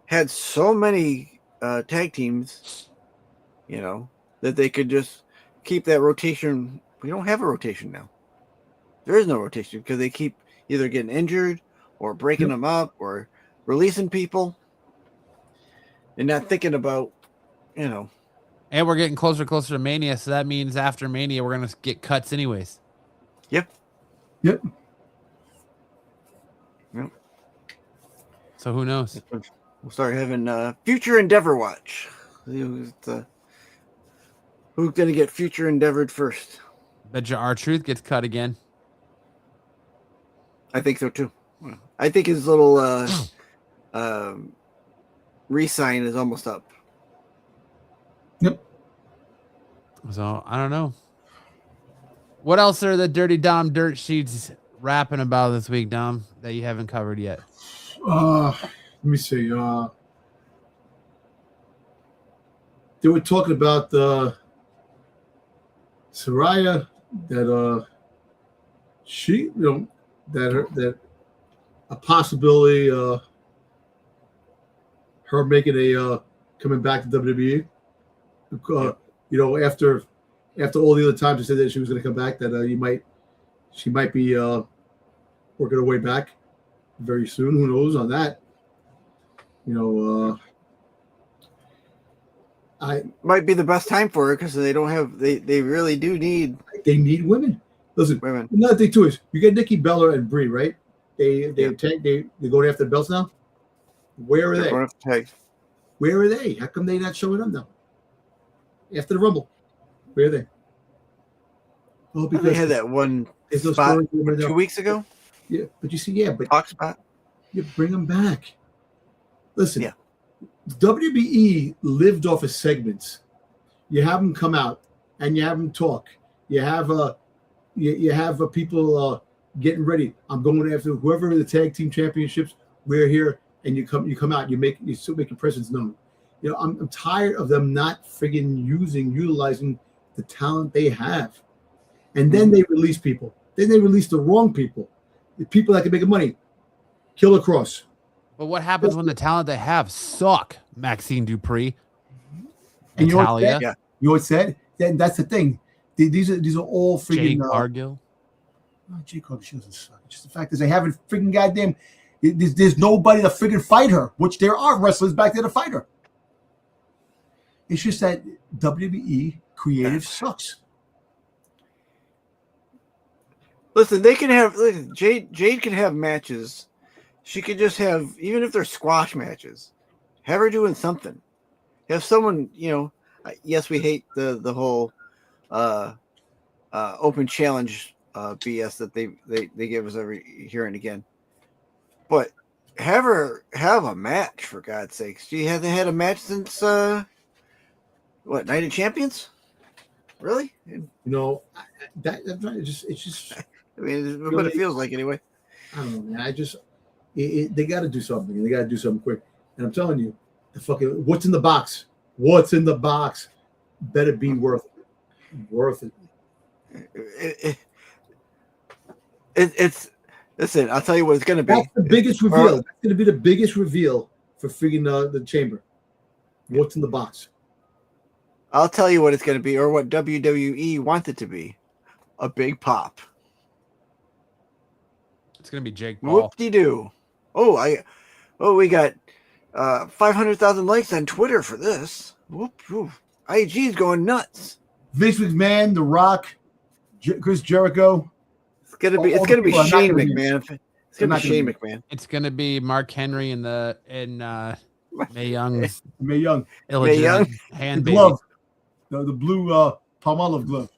S3: had so many tag teams, that they could just keep that rotation. We don't have a rotation now. There is no rotation because they keep either getting injured or breaking them up or releasing people and not thinking about,
S1: And we're getting closer and closer to Mania, so that means after Mania, we're going to get cuts anyways.
S3: Yep.
S1: So who knows?
S3: We'll start having Future Endeavor watch. Who's going to get Future Endeavored first?
S1: Bet you R-Truth gets cut again.
S3: I think so too. I think his little re-sign is almost up.
S2: Yep.
S1: So I don't know. What else are the Dirty Dom dirt sheets rapping about this week, Dom, that you haven't covered yet?
S2: Let me see. they were talking about Saraya that she that a possibility her making a coming back to WWE. After all the other times she said that she was going to come back, that she might be working her way back very soon. Who knows on that? I
S3: might be the best time for her because they don't have they really do need
S2: women. Listen,
S3: women.
S2: Another thing too is you get Nikki Bella and Brie, right? They going after the belts now. Where are they? Where are they? How come they not showing up now? After the Rumble, where are they?
S3: Oh, because they had that one spot 2 weeks ago.
S2: Yeah, but you see,
S3: talk spot.
S2: You bring them back. Listen, WWE lived off of segments. You have them come out and you have them talk. You have people getting ready. I'm going after whoever the tag team championships. We're here, and you come out. You still make your presence known. I'm tired of them not friggin' utilizing the talent they have, and then they release people. Then they release the wrong people, the people that can make money. Killer Cross.
S1: But what happens when the talent they have suck? Maxine Dupree,
S2: and
S1: Natalia.
S2: You know what said? Then that's the thing. These are all freaking.
S1: Jade Cargill.
S2: Jade Cargill, she doesn't suck. Just the fact is they haven't freaking goddamn. There's nobody to freaking fight her, which there are wrestlers back there to fight her. It's just that WWE creative sucks.
S3: Listen, they can have Jade can have matches. She could just have, even if they're squash matches, have her doing something. Have someone, yes, we hate the whole open challenge BS that they give us every here and again. But have her have a match, for God's sakes. She hasn't had a match since Night of Champions? Really?
S2: That's right. It's just.
S3: I mean, it's what it feels like anyway.
S2: I don't know, man. They got to do something, and they got to do something quick. And I'm telling you, what's in the box? What's in the box? Better be worth it. Worth it.
S3: It's listen. I'll tell you what it's going to be.
S2: That's the biggest reveal. That's going to be the biggest reveal for freaking the chamber. What's in the box?
S3: I'll tell you what it's going to be, or what WWE wants it to be. A big pop.
S1: It's going to be Jake Paul.
S3: Whoop-de-doo. We got 500,000 likes on Twitter for this. Whoop. IG's going nuts.
S2: Vince McMahon, The Rock, Chris Jericho.
S3: It's gonna be Shane McMahon. It's gonna be Shane McMahon.
S1: It's gonna be Mark Henry and Mae Young's
S2: Mae Young
S1: hand
S2: the glove, the blue Palmolive glove.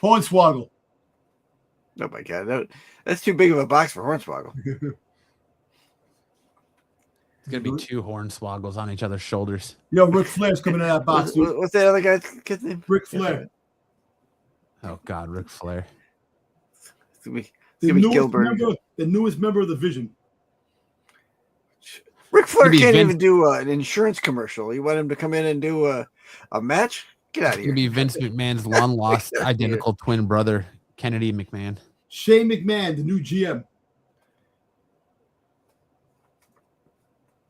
S2: Hornswoggle.
S3: Oh my God, that's too big of a box for Hornswoggle.
S1: It's gonna be two Hornswoggles on each other's shoulders.
S2: Ric Flair's coming out of that box.
S3: What's that other guy's kid's name?
S2: Ric Flair.
S1: Oh God, Ric Flair.
S3: It's gonna be Gilbert.
S2: The newest member of the Vision.
S3: Ric Flair can't even do an insurance commercial. You want him to come in and do a match? Get out of here.
S1: It's gonna be Vince McMahon's long lost identical twin brother, Kennedy McMahon.
S2: Shane McMahon, the new GM.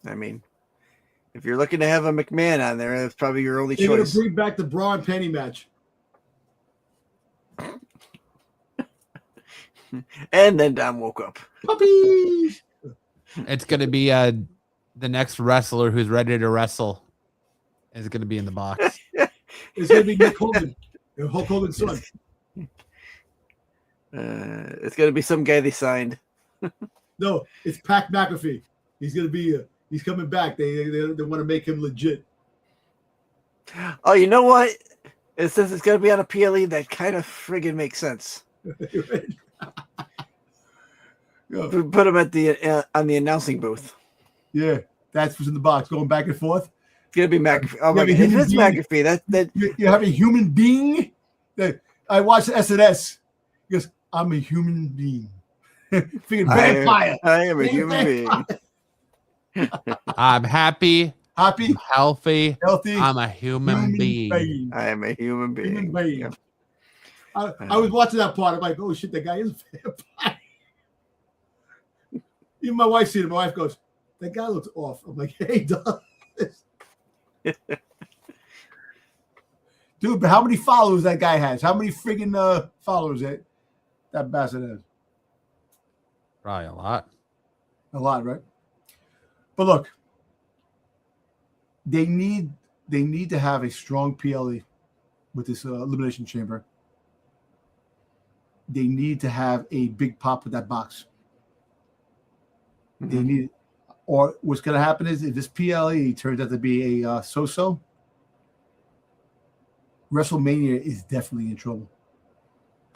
S3: I mean, if you're looking to have a McMahon on there, that's probably your only choice.
S2: They're going to bring back the bra and panty match.
S3: And then Dom woke up.
S2: Puppies!
S1: It's going to be the next wrestler who's ready to wrestle is going to be in the box.
S2: It's going to be Nick Hogan, Hulk Hogan's son.
S3: It's going to be some guy they signed.
S2: No, it's Pat McAfee. He's going to be... He's coming back. They want to make him legit.
S3: Oh, you know what? Since it's going to be on a PLE, that kind of friggin' makes sense. Put him at on the announcing booth.
S2: Yeah, that's what's in the box. Going back and forth.
S3: It's going to be McAfee. Oh my God, if it's McAfee, that
S2: you have a human being. I watched SNS. He goes, "I'm a human being." Vampire.
S3: I am a human being.
S1: I'm happy.
S2: Happy.
S1: I'm healthy.
S2: Healthy.
S1: I'm a human being.
S3: I am a human being.
S2: Human being.
S3: Yep.
S2: I was watching that part. I'm like, oh shit, that guy is a vampire. Even my wife seen it. My wife goes, that guy looks off. I'm like, hey, Doug. Dude, but how many followers that guy has? How many friggin' followers that bastard has?
S1: Probably a lot.
S2: A lot, right? But look, they need to have a strong PLE with this Elimination Chamber. They need to have a big pop with that box. They need, or what's going to happen is if this PLE turns out to be a so-so, WrestleMania is definitely in trouble.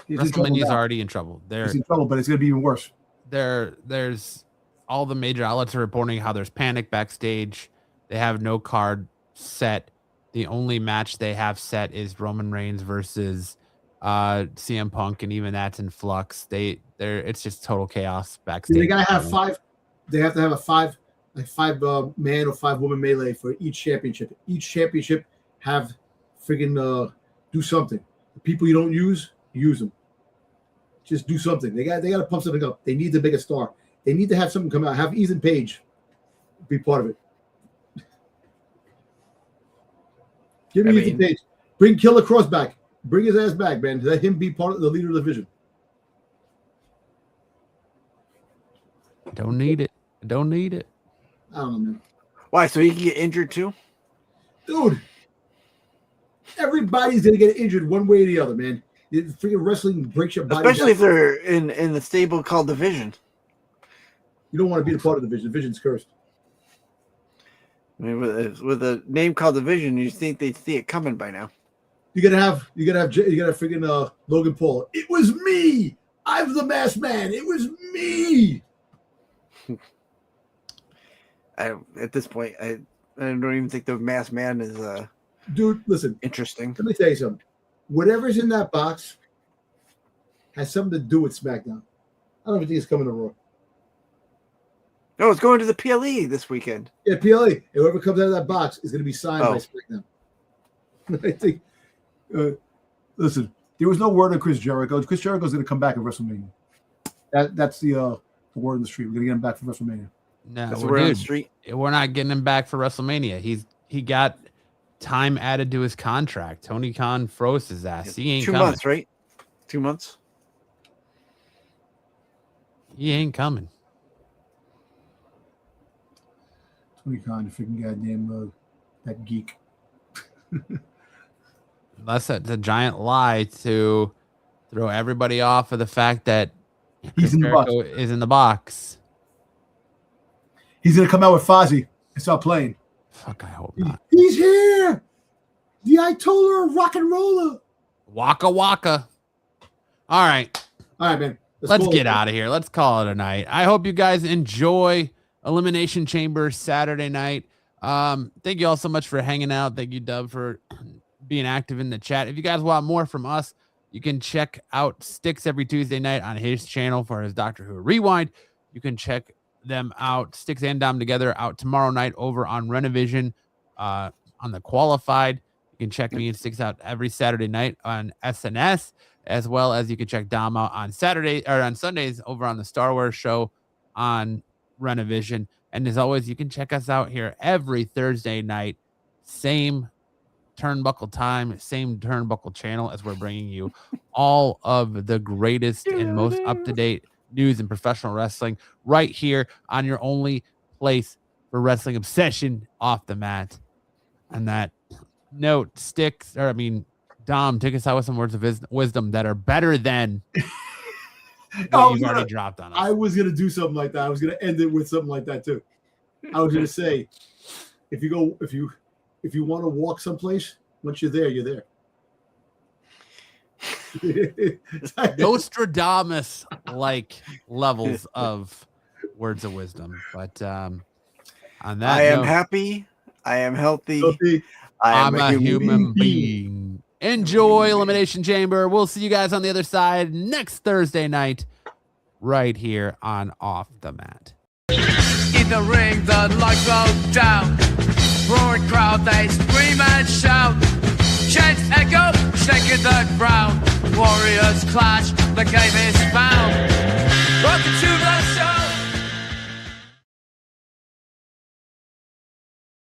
S1: WrestleMania is already in trouble.
S2: It's in trouble, but it's going to be even worse.
S1: There's all the major outlets are reporting how there's panic backstage. They have no card set. The only match they have set is Roman Reigns versus CM Punk, and even that's in flux. It's just total chaos backstage.
S2: They gotta have five. They have to have a five man or 5 woman melee for each championship. Each championship have friggin' do something. The people you don't use them. Just do something. They got to pump something up. They need to make a star. They need to have something come out. Have Ethan Page be part of it. Give me Ethan Page. Bring Killer Cross back. Bring his ass back, man. Let him be part of the leader of the division.
S1: Don't need it.
S2: I don't know, man.
S3: Why? So he can get injured too?
S2: Dude, everybody's going to get injured one way or the other, man. Freaking wrestling breaks your body.
S3: Especially if they're in the stable called Division.
S2: You don't want to be a part of the division. Division's cursed.
S3: I mean, with a name called Division, you think they'd see it coming by now.
S2: You gotta have freaking Logan Paul. It was me. I'm the masked man. It was me.
S3: At this point, I don't even think the masked man is
S2: dude. Listen,
S3: interesting.
S2: Let me tell you something. Whatever's in that box has something to do with SmackDown. I don't even think it's coming to Raw.
S3: No, it's going to the PLE this weekend.
S2: Yeah, PLE. And whoever comes out of that box is going to be signed by SmackDown. I think. Listen, there was no word on Chris Jericho. Chris Jericho is going to come back at WrestleMania. That's the word on the street. We're going to get him back for WrestleMania.
S1: No,
S3: that's the word on the street.
S1: We're not getting him back for WrestleMania. He got time added to his contract. Tony Khan froze his ass. He ain't
S3: 2
S1: coming.
S3: months, right? 2 months.
S1: He ain't coming.
S2: Tony Khan, freaking goddamn that geek.
S1: Unless it's a giant lie to throw everybody off of the fact that
S2: he's in the box.
S1: Is in the box.
S2: He's gonna come out with Fozzy and start playing.
S1: Fuck, I hope not.
S2: He's here. The Ayatollah rock and roller.
S1: Waka waka. All right,
S2: man.
S1: Let's get out of here. Let's call it a night. I hope you guys enjoy Elimination Chamber Saturday night. Thank you all so much for hanging out. Thank you, Dub, for being active in the chat. If you guys want more from us, you can check out Sticks every Tuesday night on his channel for his Doctor Who Rewind. You can check them out, Sticks and Dom together, out tomorrow night over on Renovision on the Qualified. You can check me and Sticks out every Saturday night on SNS, as well as you can check Dom out on Sundays over on the Star Wars show on Renovision. And as always, you can check us out here every Thursday night, same turnbuckle time, same turnbuckle channel, as we're bringing you all of the greatest and most up-to-date news in professional wrestling right here on your only place for wrestling obsession, Off the Mat. And that note, Dom, take us out with some words of wisdom that are better than what you've already dropped on us.
S2: I was gonna do something like that. I was gonna end it with something like that too. I was gonna say, if you want to walk someplace, once you're there, you're there.
S1: Nostradamus like levels of words of wisdom. But on that,
S3: I am happy. I am healthy.
S1: I'm a human being. Enjoy Elimination Chamber. We'll see you guys on the other side next Thursday night, right here on Off the Mat.
S4: the ring, the lights go down. Roaring crowd, they scream and shout. Chants echo, shaking the ground. Warriors clash, the game is found.